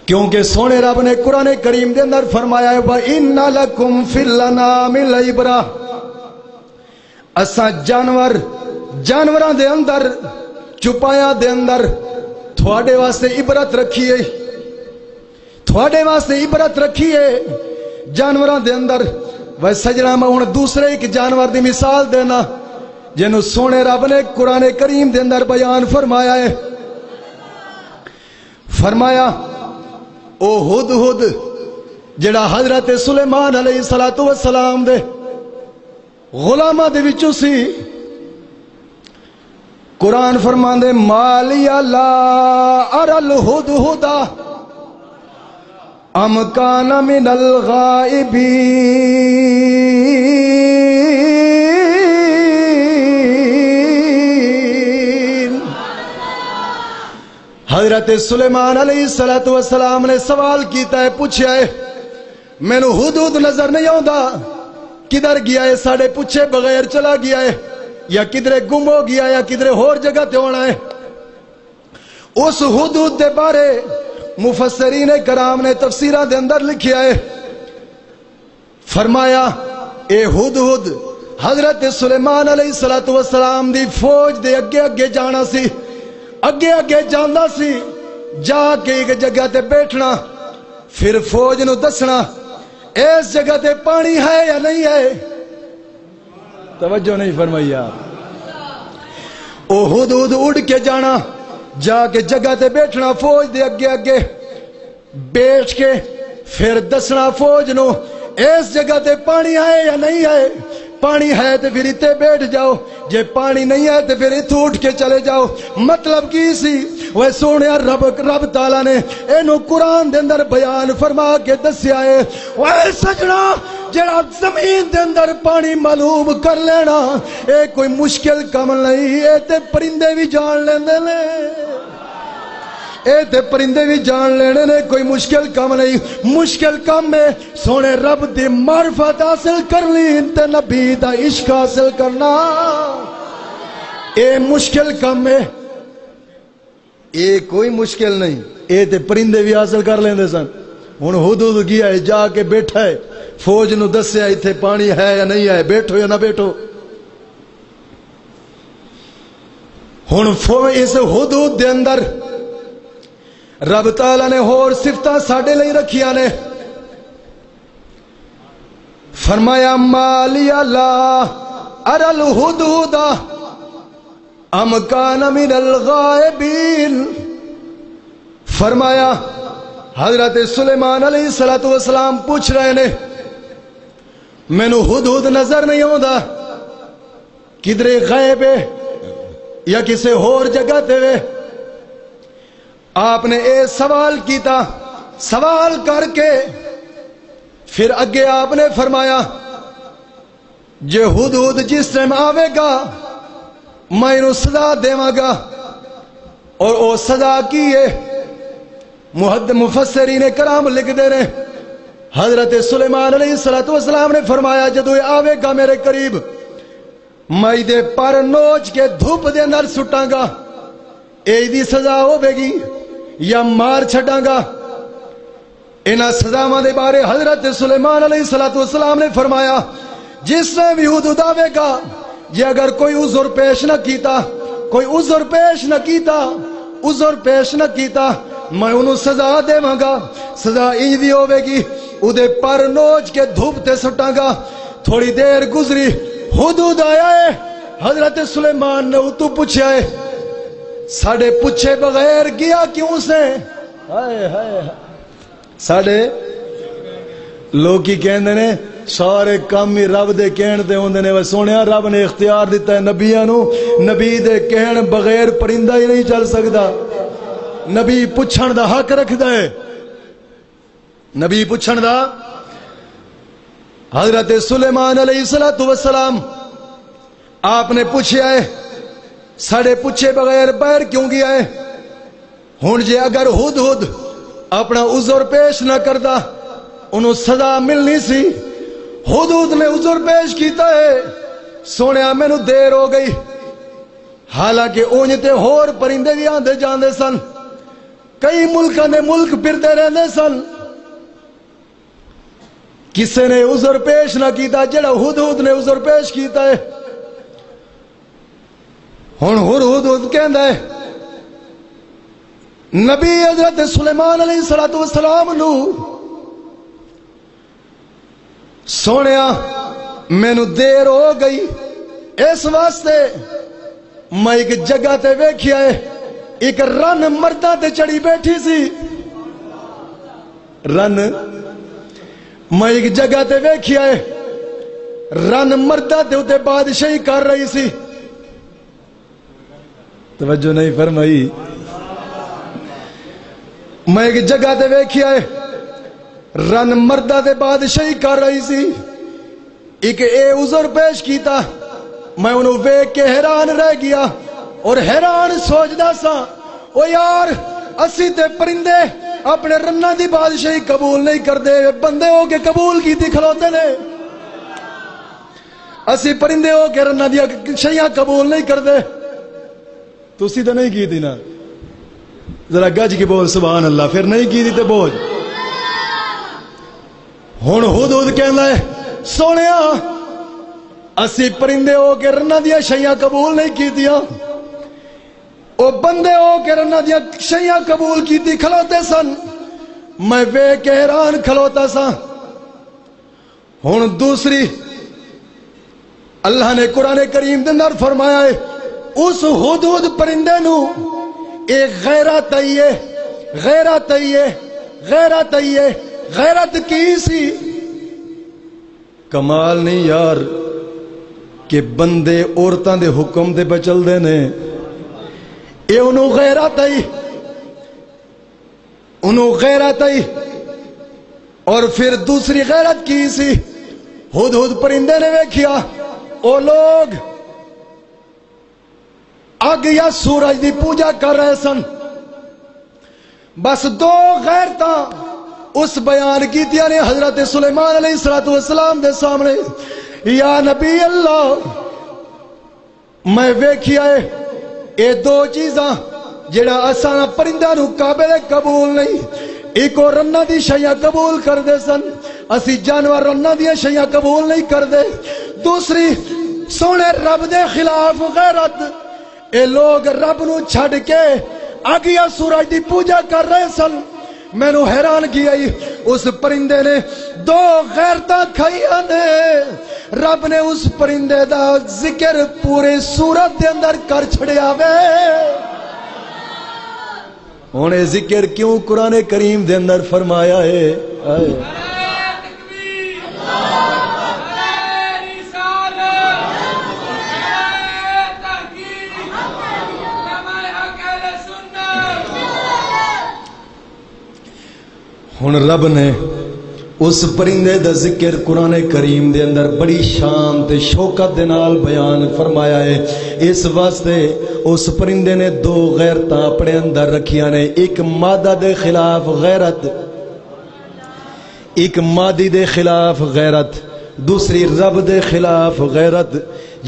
کیونکہ سونے رب نے قرآن کریم دے اندر فرمایا ہے وَإِنَّ لَكُمْ فِي الْأَنْعَامِ لَعِبْرَةً. اساں جانوراں دے اندر، چپایاں دے اندر تھوڑے واسطے عبرت رکھیے، تھوڑے واسطے عبرت رکھیے جانوراں دے اندر. وہ سجنا میں ہن دوسرے ایک جانور دی مثال دینا جنوں سونے رب نے قرآن کریم دے اندر بیان فرمایا ہے. فرمایا او ہدہد جڑا حضرت سلیمان علیہ السلام دے غلاماں دے وچوں سی. قرآن فرماندے مالی لا ارى الہدہد ام کان من الغائبین. حضرت سلیمان علیہ السلام نے سوال کیتا ہے، پوچھا ہے مینوں ہدہد نظر نہیں آندا، کدھر گیا ہے، ساڑے پوچھے بغیر چلا گیا ہے، یا کدھرے گم ہو گیا، یا کدھرے اور جگہ تے ہونا ہے. اس ہدہد دے بارے مفسرین کرام نے تفسیراں دے اندر لکھیا ہے. فرمایا اے ہدہد حضرت سلیمان علیہ السلام دی فوج دے اگے اگے جانا سی، اگے اگے جانا سی، جا کے ایک جگہ تے بیٹھنا، پھر فوج نو دسنا اس جگہ تے پانی ہے یا نہیں ہے. توجہ نہیں فرمائی آپ. او ہدہد اڑ کے جانا، جا کے جگہ تے بیٹھنا فوج دے اگے اگے بیٹھ کے پھر دسنا فوج نو اس جگہ تے پانی ہے یا نہیں ہے. پانی ہے تو پھر اتنے بیٹھ جاؤ، جے پانی نہیں ہے تو پھر اتھوں اٹھ کے چلے جاؤ. مطلب کی سی وہ سونے رب تعالیٰ نے اینو قرآن دے اندر بیان فرما کے دسیا ہے. وہ سجنا جڑا زمین دے اندر پانی معلوم کر لینا اے کوئی مشکل کم نہیں، اے تے پرندے بھی جان لیندے نے، اے تے پرندے بھی جان لینے نے، کوئی مشکل کام نہیں. مشکل کام میں سونے رب دی معرفت حاصل کر لی تے نبی دا عشق حاصل کرنا، اے مشکل کام ہے. اے کوئی مشکل نہیں، اے تے پرندے بھی حاصل کر لیندے سن. ہن ہدہد گیا ہے، جا کے بیٹھا ہے، فوج نو دسیا ایتھے پانی ہے یا نہیں ہے، بیٹھو یا نہ بیٹھو. ہن اس ہدہد دے اندر رب تعالیٰ نے اور صفتاں ساڈے لئی رکھیاں نے. فرمایا مالی لا ارى الہدہد ام کان من الغائبین. فرمایا حضرت سلیمان علیہ السلام پوچھ رہے نے مینوں ہدہد نظر نہیں آندا، کدھرے غائب ہے یا کسی اور جگہ تے وے. آپ نے اے سوال کیتا، سوال کر کے پھر اگے آپ نے فرمایا جے ہدہد جس ٹائم آوے گا میں انہوں سزا دیواں گا. اور او سزا کی ہے مفسرین کرام لکھ دے رہے حضرت سلیمان علیہ السلام نے فرمایا جدو آوے گا میرے قریب میں دے پر نوچ کے دھوپ دے اندر سٹاں گا، اے دی سزا ہوے گی یا مار چھڈاں گا۔ انہاں سزاواں دے بارے حضرت سلیمان علیہ السلام نے فرمایا جس نے بھی حدود آوے گا یہ اگر کوئی عذر پیش نہ کیتا، کوئی عذر پیش نہ کیتا، عذر پیش نہ کیتا، میں انہوں سزا دے مانگا۔ سزا ای دی ہوے گی او دے پر نوچ کے دھوپ تے سٹاں گا۔ تھوڑی دیر گزری حدود آیا ہے، حضرت سلیمان نے تو پوچھا ہے ساڑھے پوچھے بغیر گیا کیوں سے؟ ہائے ہائے ساڑھے لوگ کی کہندے نے سارے کام ہی رب دے کہن دے ہوندے نے، سونیا رب نے اختیار دیتا ہے نبیاں نو، نبی دے کہن بغیر پرندہ ہی نہیں چل سکدا۔ نبی پوچھن دا حق رکھدا ہے، نبی پوچھن دا۔ حضرت سلیمان علیہ السلام آپ نے پوچھا ہے ساڑھے پوچھے بغیر باہر کیوں گیا ہے؟ ہن جے اگر ہد اپنا عذر پیش نہ کردا انہوں سزا ملنی سی۔ حدود نے عذر پیش کیتا ہے، سونیا میں نو دیر ہو گئی، حالانکہ اونجتے ہور پرندے بھی آندے جاندے سن، کئی ملکاں نے ملک پھردے رہندے سن، کسے نے عذر پیش نہ کیتا جڑا حدود نے عذر پیش کیتا ہے۔ ہن حدود کہندا ہے نبی حضرت سلیمان علیہ السلام نو سونیا مینو دیر ہو گئی، اس واسطے میں ایک جگہ تے ویکھیا ہے ایک رن مرداں تے چڑھی بیٹھی سی، رن میں ایک جگہ تے ویکھیا ہے رن مرداں تے اتے بادشاہی کر رہی سی۔ توجہ نہیں فرمائی؟ میں ایک جگہ تے ویکھیا ہے رن مردہ دے بادشاہی کر رہی سی، ایک اے عذر پیش کیتا، میں انہوں ویک کے حیران رہ گیا اور حیران سوچدا سا او یار اسی تے پرندے اپنے رنہ دی بادشاہی قبول نہیں کر دے، بندے ہو کے قبول کی تھی کھلوتے نے، اسی پرندے ہو کے رنہ دی شیعہ قبول نہیں کر دے، تو اسی تے نہیں کی تھی نا، ذرا گج کی بول سبحان اللہ، پھر نہیں کی تھی تے بوجھ۔ ہن حدود کہندا ہے سونیا اسی پرندے ہو کے رنہ دیا شیعہ قبول نہیں کی دیا، او بندے ہو کے رنہ دیا شیعہ قبول کی تھی کھلوتے سن، میں ویکھ کے حیران کھلوتا سا۔ ہن دوسری اللہ نے قرآن کریم دے اندر فرمایا ہے اس حدود پرندے نو ایک غیرت آئیے، غیرت آئیے، غیرت آئیے، غیرت کی سی۔ کمال نہیں یار کہ بندے عورتاں دے حکم دے بچل دے نے، اے انہوں غیرت آئی، انہوں غیرت آئی۔ اور پھر دوسری غیرت کی سی، ہد پرندے نے ویکھیا او لوگ آگ یا سورج دی پوجا کر رہے سن، بس دو غیرتاں اس بیان کی دیا نے حضرت سلیمان علیہ السلام دے سامنے، یا نبی اللہ میں ویکھیا ہے اے دو چیزاں جڑا اساں پرندہ نو قابل قبول نہیں، ایک اور رنہ دی شیعہ قبول کر دے سن، اسی جانور رنہ دی شیعہ قبول نہیں کر دے۔ دوسری سونے رب دے خلاف غیرت، اے لوگ رب نو چھڑ کے آگیا سورج دی پوجا کر رہے سن۔ میں نو حیران کیا اس پرندے نے دو غیرتاں کھائیاں نے، رب نے اس پرندے دا ذکر پورے سورت دے اندر کر چھڑیا وے۔ انہیں ذکر کیوں قرآن کریم دے اندر فرمایا ہے؟ ہن رب نے اس پرندے دا ذکر قرآن کریم دے اندر بڑی شان تے شوکت دے نال بیان فرمایا ہے، اس واسطے اس پرندے نے دو غیرتاں اپنے اندر رکھیاں نے، ایک مادہ دے خلاف غیرت، ایک مادی دے خلاف غیرت، دوسری رب دے خلاف غیرت.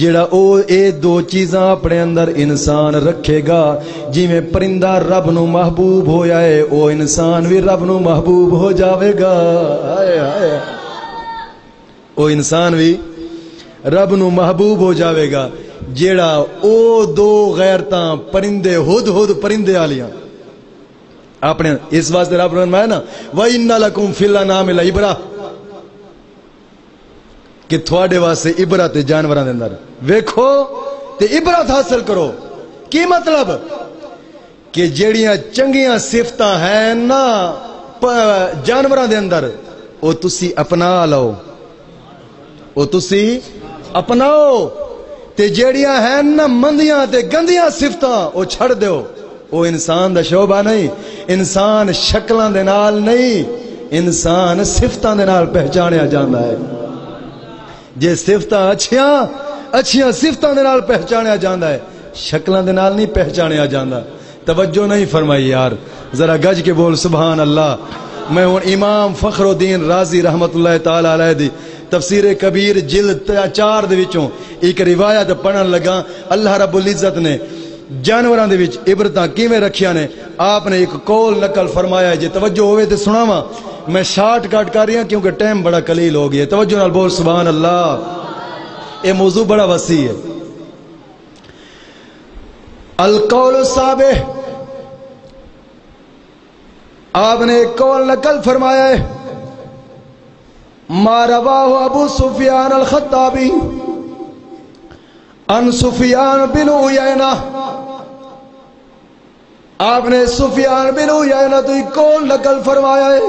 جڑا او اے دو چیزاں اپنے اندر انسان رکھے گا، جی میں پرندہ رب نو محبوب ہویا ہے او انسان بھی رب نو محبوب ہو جاوے گا. ہائے ہائے، او انسان بھی رب نو محبوب ہو جاوے گا. جیڑا او دو غیرتاں پرندے ہد ہد پرندے والیاں اپنے، اس واسطے رب نے فرمایا نا وَإِنَّ لَكُمْ فِي الْأَنْعَامِ لَعِبْرَةً، کہ تھوڑے واسطے عبرت جانوراں دے اندر ویکھو تے عبرت حاصل کرو. کی مطلب کہ جیڑیاں چنگیاں صفتاں ہیں نا جانوراں دے اندر او تسی اپنا لو، او تسی اپناؤ، تے جیڑیاں ہیں نا مندیاں تے گندیاں صفتاں او چھڑ دیو. او انسان دا شعبہ نہیں، انسان شکلاں دے نال نہیں، انسان صفتاں دے نال پہچانیا جاندا ہے. جے صفتاں اچھیاں صفتاں دے نال پہچانیا جاندا ہے، شکلاں دے نال نہیں پہچانیا جاندا. توجہ نہیں فرمائی یار، ذرا گج کے بول سبحان اللہ. میں ہوں امام فخر الدین رازی رحمت اللہ تعالی علیہ دی تفسیر کبیر جلد 4 دے وچوں ایک روایت پڑھن لگا. اللہ رب العزت نے جانوراں دے وچ عبرتاں کیویں رکھیاں نے آپ نے ایک قول نقل فرمایا ہے. جے توجہ ہوئے تے سناواں، میں شارٹ کٹ کر رہی ہوں کیونکہ ٹائم بڑا قلیل ہو گیا. توجہ نال بول سبحان اللہ. یہ موضوع بڑا وسیع ہے. القول الصابح، آپ نے ایک قول نقل فرمایا ہے ما رواہ ابو سفیان الخطابی ان سفیان بن عیینہ. آپ نے سفیان بن عیینہ تو ایک قول نقل فرمایا ہے.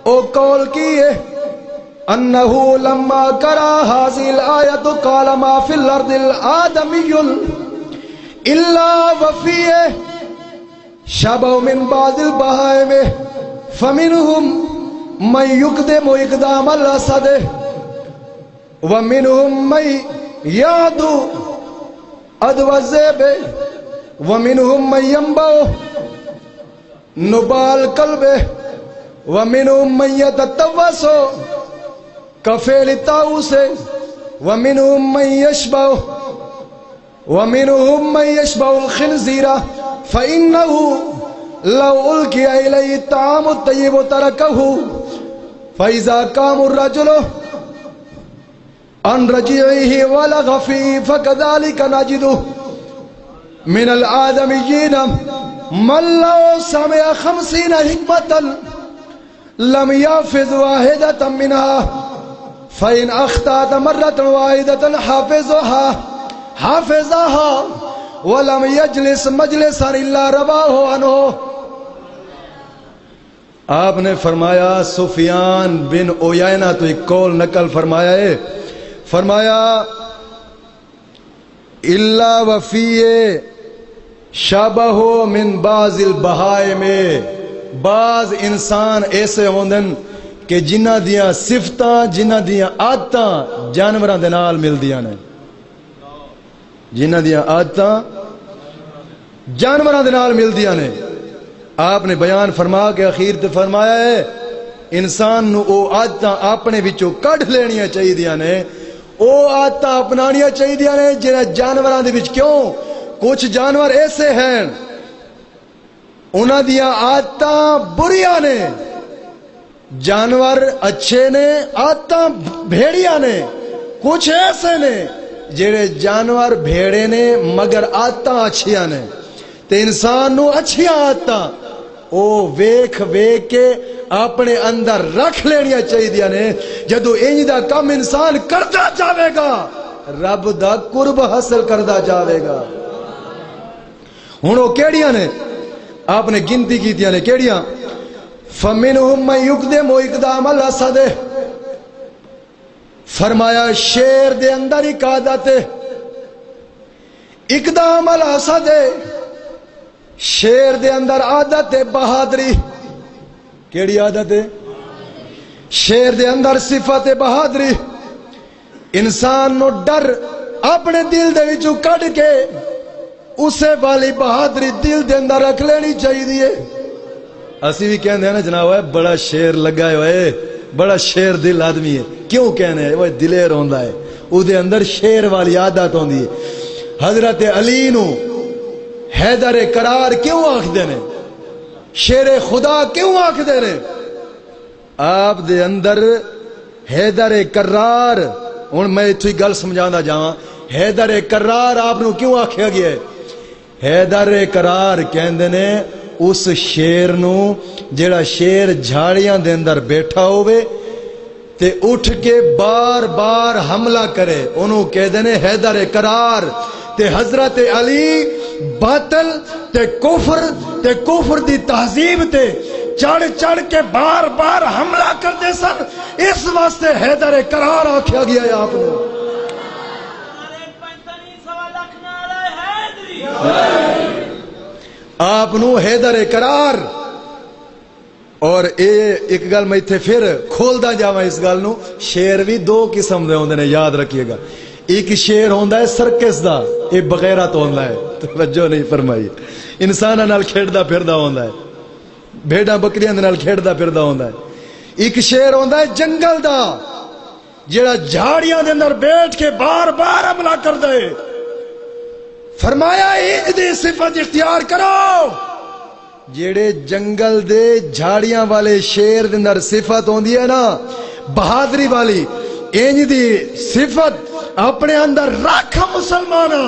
او قول کی ہے انہو لما کرا حاضی الآیت قال ما فی الارض الآدمی الا وفیہ شبہ من بعض البہائم فمنہم من یقدم اقدام الاسد ومنہم من یعدو ادو الذئب ومنہم من ینبع نبال قلب ومنہم من یتطوس کفیل الطاؤس ومنہم من یشبع ومنہم من یشبع الخنزیر فإنه لو ألقي إليه الطعام الطيب تركه فإذا قام الرجل عن رجيعه ولغ فيه فكذلك نجد من الآدميين من لو سمع 50 حكمة لم يحفظ واحدة منها فإن أخطأت مرة واحدة حافظها وَلَمْ يَجْلِسْ مَجْلِسًا إِلَّا رَبَاهُ عَنْهُ. آپ نے فرمایا سفیان بن عیینہ تو ایک قول نقل فرمایا ہے، فرمایا الا وفیہ شبہ من بعض البہائم. بعض انسان ایسے ہوندن کہ جنہ دیاں صفتاں جنہ دیاں عادتاں جانوراں دے نال ملدیاں نے، جنہ دیاں عادتاں جانوراں دے نال ملدیاں نے. آپ نے بیان فرما کے اخیر تے فرمایا ہے انسان نو او عادتاں اپنے وچوں کڈ لینیاں چاہیدیاں نے، او عادتاں اپنانیاں چاہیدیاں نے جڑا جانوراں دے وچ. کیوں کچھ جانور ایسے ہیں انہاں دیاں عادتاں بریاں نے، جانور اچھے نے عادتاں بھیڑیاں نے. کچھ ایسے نے جڑے جانور بھیڑے نے مگر عادتاں اچھیاں نے. تے انسان نو اچھیاں عادتاں او ویکھ ویکھ کے اپنے اندر رکھ لینیاں چاہیدیاں نے. جدو انج دا کم انسان کردا جاوے گا رب دا قرب حاصل کردا جاوے گا. ہن او کیڑیاں نے آپ نے گنتی کیتیاں نے کیڑیاں؟ فمنہم من یقدم اقدام الاسد. فرمایا شیر دے اندر ایک عادت ہے اقدام الاسد. شیر دے اندر عادت ہے بہادری. کیڑی عادت ہے؟ شیر دے اندر صفت ہے بہادری. انسان نو ڈر اپنے دل دے وچوں کڈ کے اسے والی بہادری دل دے اندر رکھ لینی چاہیے. اسی بھی کہندے ہیں نا جناب بڑا شیر لگا ہوئے بڑا شیر دل آدمی ہے. کیوں کہنے ہے وہ دلیر ہوندا ہے, او دے اندر شیر والی عادت ہوندی ہے. حضرت علی نو حیدر کرار کیوں آکھدے نے, شیر خدا کیوں آکھدے نے؟ آپ دے اندر حیدر کرار, ہن میں ایتھے گل سمجھاندا جاواں, حیدر کرار آپ نو کیوں آکھیا گیا ہے؟ حیدر کرار کہندے نے اس شیر نو جیڑا شیر جھاڑیاں دے اندر بیٹھا ہوئے تے اٹھ کے بار بار حملہ کرے, انہوں کہندے نے حیدر کرار. تے حضرت علی باطل تے کفر دی تہذیب تے چڑھ چڑھ کے بار بار حملہ کرتے سن, اس واسطے حیدر کرار آکھیا گیا ہے آپ نے. آپ نو حیدر کرار. اور ایک گل میں اتنے پھر کھولدا جاواں اس گل نو, شیر بھی دو قسم دے ہوندے نے, یاد رکھیے گا. ایک شیر ہوندا ہے سرکس دا, یہ بغیرت ہوندا ہے, توجہ نہیں فرمائی. انساناں نال کھیڈدا پھردا ہوندا ہے, بھیڑاں بکریاں دے نال کھیڈدا پھردا ہوندا ہے. ایک شیر ہوندا ہے جنگل دا, جیڑا جھاڑیاں دے اندر بیٹھ کے بار بار حملہ کردا ہے. فرمایا دی صفت اختیار کرو. جیڑے جنگل دے جھاڑیاں والے شیر دے اندر صفت ہوندی ہے نا بہادری والی, انج دی صفت اپنے اندر رکھ مسلمانا.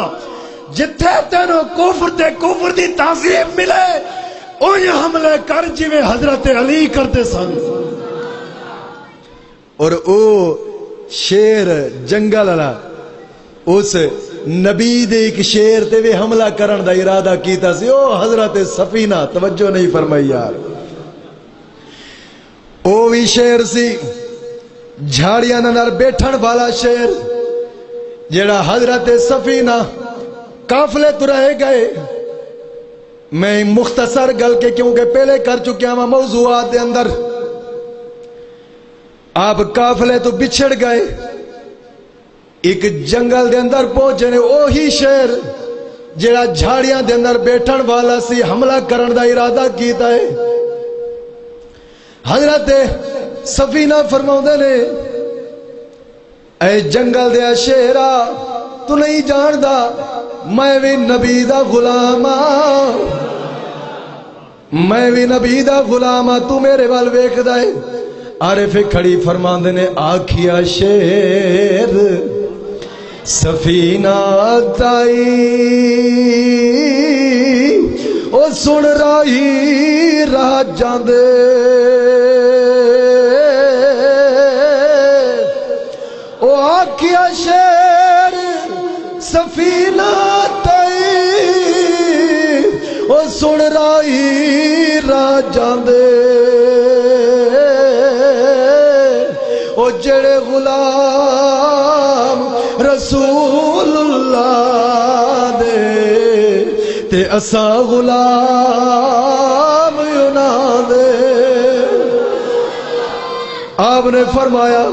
جتھے تینوں کفر دی تعظیم ملے انج حملے کر جویں حضرت علی کرتے سن. اور او شیر جنگل والا اس نبی دے ایک شیر تے بھی حملہ کرن دا ارادہ کیتا سی, او حضرت سفینہ. توجہ نہیں فرمائی یار. او بھی شیر سی جھاڑیاں نال بیٹھن والا شیر, جیڑا حضرت سفینہ قافلے تو رہ گئے. میں مختصر گل کے کیونکہ پہلے کر چکیا ہوں موضوعات دے اندر. آپ قافلے تو بچھڑ گئے, ایک جنگل دے اندر پہنچے نے, اوہی شیر جیڑا جھاڑیاں دے اندر بیٹھن والا سی حملہ کرن دا ارادہ کیتا ہے. حضرت سفینہ فرماؤندے نے, اے جنگل دے شیرا تو نہیں جاندا میں بھی نبی دا غلام ہاں, میں بھی نبی دا غلام ہاں, تو میرے وال ویکھدا ہے. عارف کھڑی فرماندے نے, آکھیا شیر سفینہ تائی او سن راہی راہ جاندے, او آکھیا شیر سفینہ تائی او سن راہی راہ جاندے, او جڑے غلام رسول اللہ دے تے اساں غلام انہاں دے. آپ نے فرمایا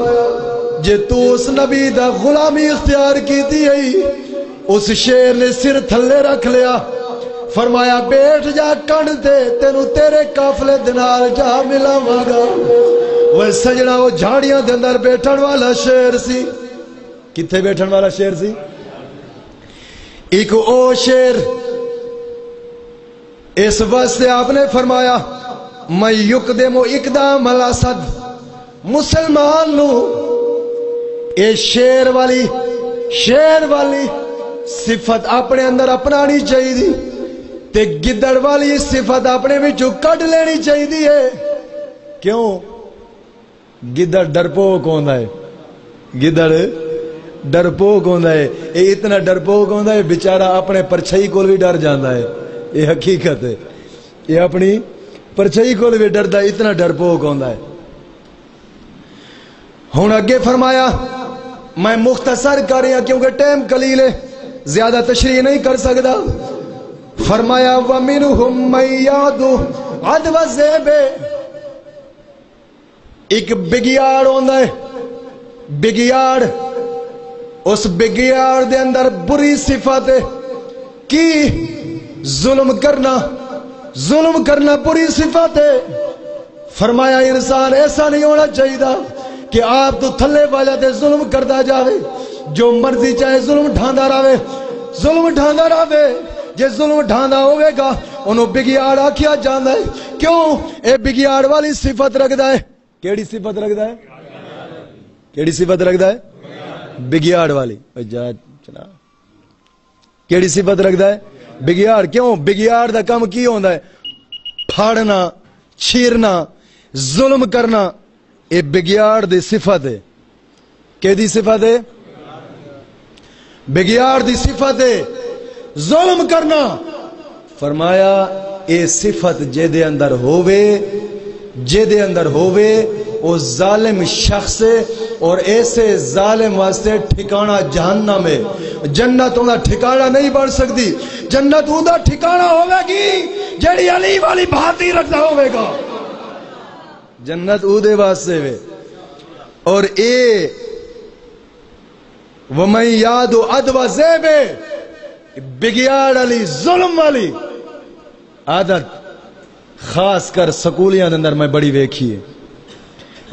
جے تو اس نبی دا غلامی اختیار کیتی ہے, اس شیر نے سر تھلے رکھ لیا. فرمایا بیٹھ جا کنڈ تے, تینوں تیرے قافلے دے نال جا ملاواں گا. وہ سجنا وہ جھاڑیاں دے اندر بیٹھن والا شیر سی. کتھے بیٹھن والا شیر سی؟ ایک او شیر. اس واسطے آپ نے فرمایا میں یقدم اقدام الاسد, مسلمان نو اے شیر والی صفت اپنے اندر اپنانی چاہیے, تے گدڑ والی صفت اپنے وچوں کڈ لینی چاہیے. کیوں؟ گدڑ ڈرپوک ہوندا ہے, گدڑ ڈرپوک ہوندا ہے. اے اتنا ڈرپوک ہوندا ہے بیچارہ اپنے پرچھائی کول بھی ڈر جاندا ہے. یہ حقیقت ہے, یہ اپنی پرچھائی کول بھی ڈردا ہے, اتنا ڈرپوک ہوندا ہے. ہن اگے فرمایا میں مختصر کر رہا کیونکہ ٹائم قلیل ہے, زیادہ تشریح نہیں کر سکتا. فرمایا وَمِنْهُمْ مَنْ يَعْدُ عَدْوَ الزَّيْبِ, ایک بگیاڑ ہوندا ہے. بگیاڑ, اس بگیاڑ دے اندر بری صفت ہے کی ظلم کرنا بری صفت ہے. فرمایا انسان ایسا نہیں ہونا چاہیے کہ آپ تو تھلے والا تے ظلم کرتا جاوے، جو مرضی چاہے ظلم ڈھاندا رہے، ظلم ڈھاندا رہے۔ جے ظلم ڈھاندا ہوئے گا انہوں بگیاڑ آکھیا جاندا ہے، کیوں؟ اے بگیاڑ والی صفت رکھدا ہے۔ کیڑی صفت رکھدا ہے؟ کیڑی صفت رکھدا ہے؟ بگیاڑ والی۔ جا چلا کیڑی صفت رکھدا ہے؟ بگیاڑ۔ کیوں؟ بگیاڑ دا کام کی ہوندا ہے؟ پھاڑنا، چھیرنا، ظلم کرنا۔ اے بگیاڑ دی صفت ہے۔ کہ دی صفت ہے؟ بگیاڑ دی صفت ہے ظلم کرنا۔ فرمایا اے صفت جے دے اندر ہووے او ظالم شخص ہے، اور ایسے ظالم واسطے ٹھکانہ جہنم ہے۔ جنت انہا ٹھکانہ نہیں بڑھ سکتی، جنت انہا ٹھکانہ ہوئے گی جیڑی علی والی بھاتی رکھتا ہوئے گا، جنت اودے واسطے وے۔ اور اے وَمَنْ یاد عَدْوَ زیبے بگیاڑ علی ظلم والی عادت خاص کر سکولیاں اندر میں بڑی ویکھی ہے۔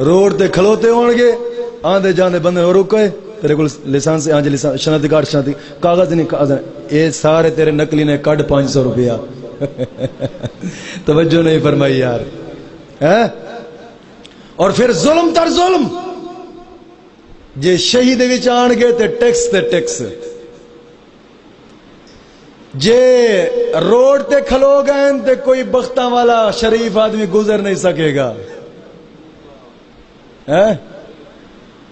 روڈ تے کھلوتے ہونگے، آندے جاندے بندے ہو رکے، تیرے کو لسان سے آنجے لسان شناختی کارڈ شناختی کاغذ نہیں کاغذ، اے سارے تیرے نقلی نے کڈ 500 روپیہ۔ توجہ نہیں فرمائی یار۔ اور پھر ظلم تر ظلم، جے شہید وچ آن گے تے ٹیکس، جے روڈ تے کھلو گئے تے کوئی بختاں والا شریف آدمی گزر نہیں سکے گا۔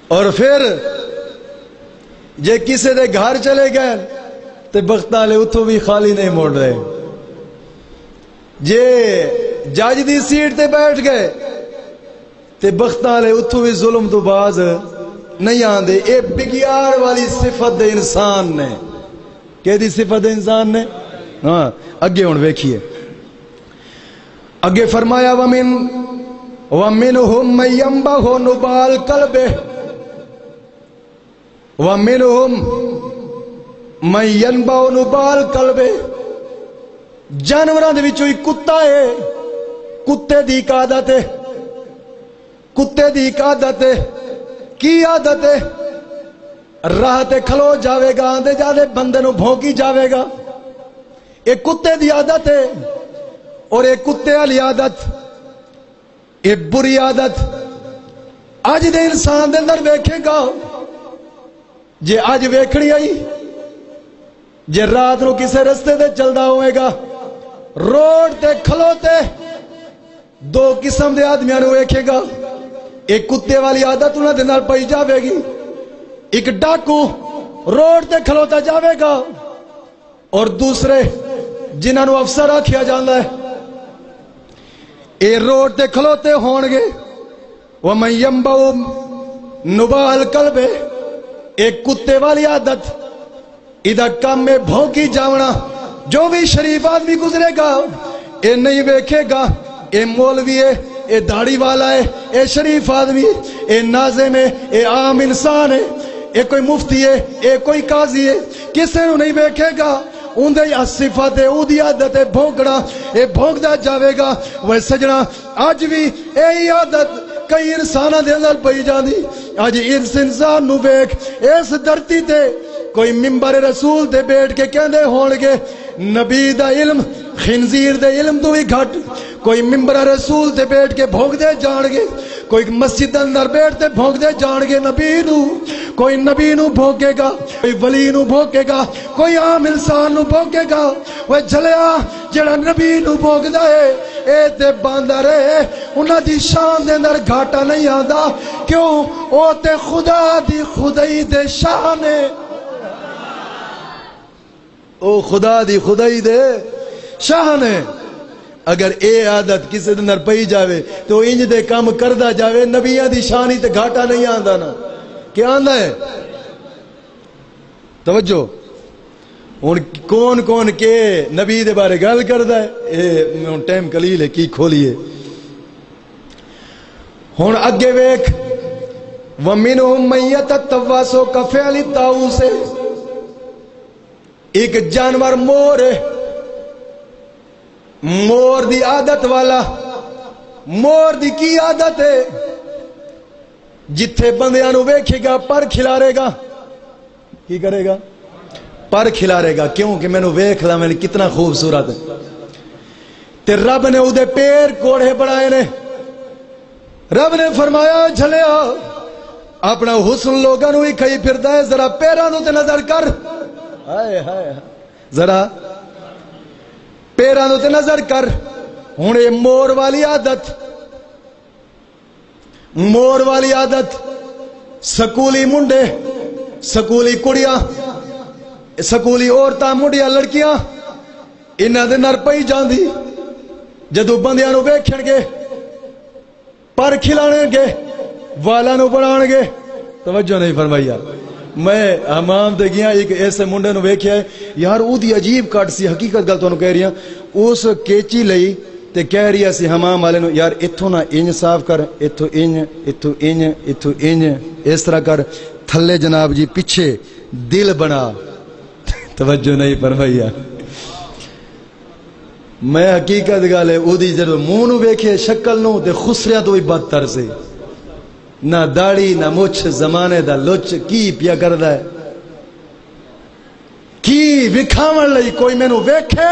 اور پھر جے کسی دے گھر چلے گئے تے بختاں والے اتھوں بھی خالی نہیں موڑ رہے۔ جے جج دی سیٹ تے بیٹھ گئے تے بختاں والے اتھوں بھی ظلم تو باز نہیں آندے۔ اے بگیاڑ والی صفت دے انسان نے۔ کہ دی صفت دے انسان نے؟ ہاں اگے ہون ویکھیے، اگے فرمایا وَمِنْهُمْ مَنْ يَنْبَغُ نُبَالَ قَلْبِهِ وَمِنْهُمْ مَنْ يَنْبَغُ نُبَالَ قَلْبِهِ۔ جانوراں دے وچوں کتا ہے، کتے دی عادت ہے، کتے دی عادت ہے۔ کی عادت ہے؟ راہ تے کھلو جاوے گا، آندے جاندے بندے نو بھونکی جاوے گا۔ ایک کتے دی عادت ہے، اور ایک کتے والی عادت، ایک بری عادت اج دے انسان دے اندر ویکھے گا۔ جے اج ویکھنی آئی، جے رات نو کسے رستے تے چلدا ہوئے گا، روڈ تے کھلوتے دو قسم دے آدمیاں نو ویکھے گا۔ ایک کتے والی عادت انہاں دے نال پئی جاوے گی، ایک ڈاکو روڈ تے کھلوتا جاوے گا، اور دوسرے جنہاں نو افسر آکھیا جاندا ہے، اے روڈ تے کھلوتے ہون گے۔ وَمَنْ يَنْبَغُ نُبَالَ قَلْبِهِ، ایک کتے والی عادت، ادھا کام میں بھونکی جاونا۔ جو بھی شریف آدمی گزرے گا اے نہیں ویکھے گا اے مولوی ہے، اے داڑھی والا ہے، اے شریف آدمی، اے ناظم ہے، اے عام انسان ہے، اے کوئی مفتی ہے، اے کوئی قاضی ہے، کسے نو نہیں ویکھے گا۔ اندے صفت ہے، اودی عادت ہے بھونکنا، اے بھونکدا جاوے گا۔ وہ سجنا اج بھی یہی عادت کئی انساناں دے اندر پئی جاندی۔ اج اس انسان نو ویکھ، اس دھرتی تے کوئی منبر رسول تے بیٹھ کے کہندے ہون گے نبی دا علم خنزیر دے علم تو بھی گھٹ۔ کوئی منبر رسول تے بیٹھ کے بھونک دے جان گے، کوئی مسجد اندر بیٹھ تے بھونک دے جان گے نبی نو۔ کوئی نبی نو بھونکے گا، کوئی ولی نو بھونکے گا، کوئی عام انسان نو بھونکے گا۔ وہ جھلیا جڑا نبی نو بھونکدا ہے اے تے باندر ہے، انہاں دی شان دے اندر گھاٹا نہیں آندا۔ کیوں؟ او تے خدا دی خدائی دے شان ہے، او خدا دی خدائی دے شان ہے۔ اگر اے عادت کسی دن پئی جاوے تو انج دے کام کردا جاوے، نبیاں دی شانی تے گھاٹا نہیں آندا نا۔ کیا آندا ہے؟ توجہ، ہن کون کون کے نبی دے بارے گل کردا ہے، اے ٹائم قلیل ہے کی کھولیے۔ ہن اگے ویکھ وَمِنْهُمْ مَنْ يَتَطَوَّسُ كَفِعْلِ الطَّاوُوسِ، ایک جانور مور ہے، مور دی عادت والا مور دی کی عادت ہے جتھے بندیاں نو ویکھے گا پر کھلارے گا کی کرے گا پر کھلارے گا کیوں کہ مینوں ویکھ لا میں کتنا خوبصورت ہے تے رب نے اودے پیر کوڑے بنائے نے رب نے فرمایا جھلیا اپنا حسن لوگاں نو ہی کھئی پھردا ہے ذرا پیراں تے نظر کر ہائے ہائے ذرا پیراں تے نظر کر ہن اے مور والی عادت سکولی منڈے سکولی کڑیاں سکولی عورتاں منڈیاں لڑکیاں انہاں دے نر پئی جاندی جدوں بندیاں نو ویکھن گے پر کھلانے گے والا نو بنان گے توجہ نہیں فرمائی یار میں حمام تے گیا ایک ایسے منڈے نو ویکھیا ہے یار او دی عجیب کٹ سی حقیقت گل تانوں کہہ رہی ہاں اس کیچی لئی تے کہہ رہی سی حمام والے نو یار ایتھوں نہ انج صاف کر ایتھوں انج اس طرح کر تھلے جناب جی پیچھے دل بنا توجہ نہیں فرمائی یار میں حقیقت گل ہے او دی جدوں منہ نو ویکھے شکل نو تے خسریاں تو بھی بدتر سے نہ داڑھی نہ مچھ زمانے دا لچ کی پیا کردا ہے کی وکھاون لئی کوئی مینوں ویکھے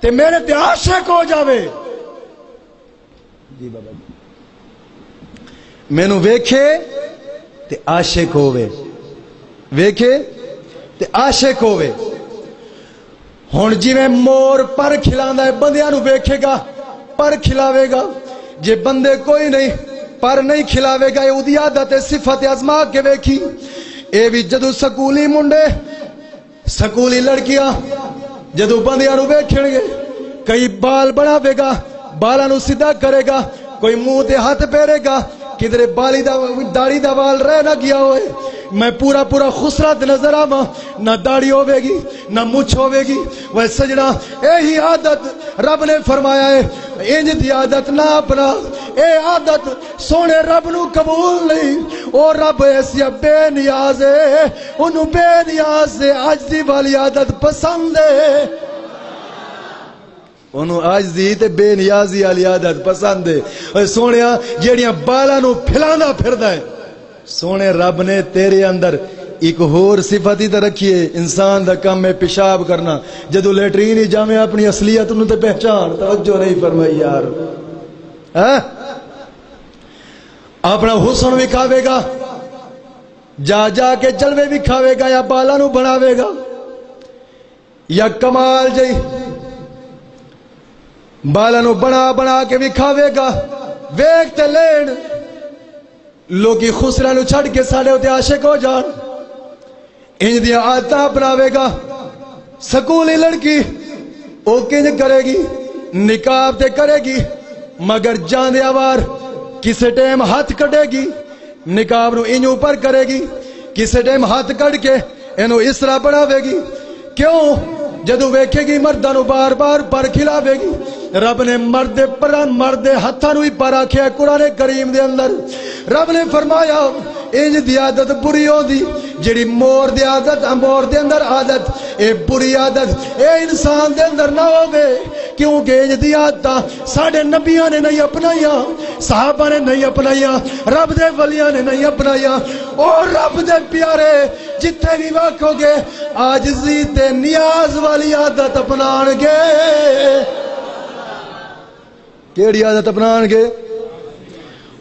تے میرے تے عاشق ہو جاوے جی بابا مینوں ویکھے تے عاشق ہووے ویکھے تے عاشق ہووے ہن جویں مور پر کھلاندا ہے بندیاں نو ویکھے گا پر کھلاوے گا جے بندے کوئی نہیں پر نہیں کھلاوے گا او دی عادت صفت آزما کے ویکھی اے بھی جدو سکولی منڈے سکولی لڑکیاں جدو بندیاں نو ویکھن گے کئی بال بناوے گا بالاں نو سیدھا کرے گا کوئی منہ تے ہاتھ پھیرے گا کدھر بالی دا داڑھی دا وال رہ نہ گیا ہوئے میں پورا خسرت نظر آواں نہ داڑھی ہوے گی نہ مچھ ہوے گی وہ سجنا یہی عادت رب نے فرمایا ہے انج دی عادت نہ اپنا اے عادت سونے رب نو قبول نہیں او رب ایسی بے نیاز ہے انہوں بے نیاز سے عاجزی والی عادت پسند ہے انہوں عاجزی تے بے نیازی والی عادت پسند ہے سونیا جیڑیاں بالاں نو پھلاندا پھردا ہے سونے رب نے تیرے اندر ایک ہور صفت ہی تے رکھی ہے انسان دا کام ہے پیشاب کرنا جدو لیٹرین ہی جاویں اپنی اصلیت نو تے پہچان توجہ نہیں فرمائی یار اپنا حسن وکھاوے گا جا کے جلوے وکھاوے گا یا بالاں نو بناوے گا یا کمال جئی بالاں نو بنا کے وکھاوے گا ویکھ تے لین لوگی خسرا نو چھڑ کے ساڑے ہوتے عاشق ہو جان انج دیا عادتاں اپناوے گا سکولی لڑکی او کنج کرے گی نقاب تے کرے گی مگر جاندے آوار کسے ٹائم ہاتھ کٹے گی نقاب نو انج اوپر کرے گی کسے ٹائم ہاتھ کٹ کے انو اس طرح بناوے گی کیوں جدو ویکھے گی مردہ نو بار پر کھلاوے گی رب نے مرد ہتھاں نو ہی پر آکھیا قرآن کریم دے اندر رب نے فرمایا انج دی عادت بری ہوندی جڑی مور دی عادت مور دے اندر عادت اے بری عادت اے انسان دے اندر نہ ہوے کیونکہ انج دی عادتاں ساڈے نبیاں نے نہیں اپنائیاں صحابہ نے نہیں اپنائیاں رب دے ولیاں نے نہیں اپنائیاں اور رب دے پیارے جتھے بھی واقعو گے عاجزی تے نیاز والی عادت اپنان گے کیڑی عادت اپنان گے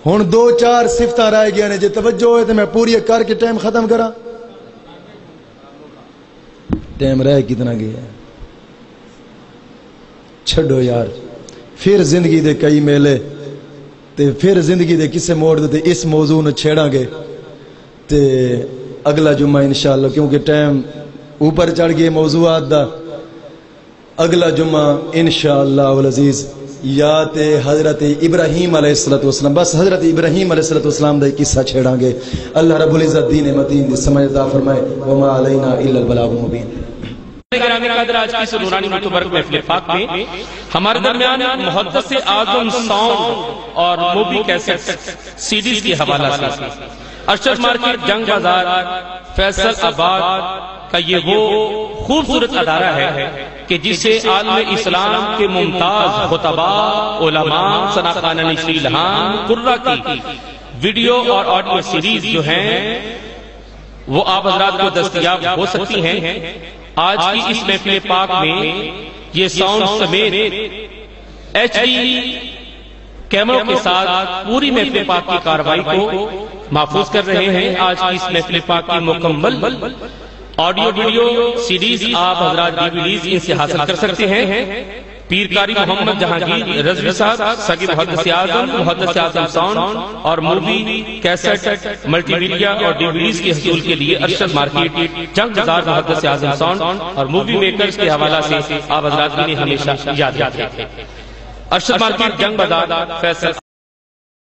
ہن 2-4 صفتاں رہ گیا نے جے توجہ ہوئے تو میں پوری کر کے ٹائم ختم کرا ٹائم رہ کتنا گیا چھڑو یار پھر زندگی دے کئی میلے تے پھر زندگی دے کسے موڑ دے اس موضوع نو چھیڑاں گے تے اگلا جمعہ انشاءاللہ کیونکہ ٹائم اوپر چڑھ گئے موضوعات دا اگلا جمعہ انشاءاللہ والعزیز یا تے حضرت ابراہیم علیہ السلام بس حضرت ابراہیم علیہ السلام دا قصہ چھیڑاں گے اللہ رب العزت دین متین دی سمجھ عطا فرمائے وما علینا الا البلاغ المبین گرامی قدر آج کی نورانی متبرک محفل پاک میں ہمارے درمیان محدث اعظم ساؤنڈ اور موبی کیسٹ سیڈیز کی حوالہ سے ارشد مارکیٹ جنگ بازار فیصل آباد کا یہ وہ خوبصورت ادارہ ہے کہ جسے عالم اسلام کے ممتاز خطباء، علماء، ثناء نشری لہان، قرہ کی ویڈیو اور آڈیو سیریز جو ہیں وہ آپ حضرات کو دستیاب ہو سکتی ہیں۔ آج کی اس محفل پاک میں یہ ساؤنڈ سمیت HD کیمروں کے ساتھ پوری محفل پاک کی کارروائی کو محفوظ کر رہے ہیں۔ آج کی اس محفل پاک کی مکمل آڈیو ویڈیو سیریز آپ حضرات DVDs ان سے حاصل کر سکتے ہیں۔ پیر قاری محمد جہانگیر رضوی صاحب سگی محدث اعظم ساؤنڈ اور مووی کیسٹ ملٹی میڈیا اور DVDs کے حصول کے لیے ارشد مارکیٹ جنگ بازار محدث اعظم ساؤنڈ اور مووی میکرز کے حوالہ سے آپ حضرات نے ہمیشہ یاد رکھیں۔ ارشد مارکیٹ جنگ بازار فیصل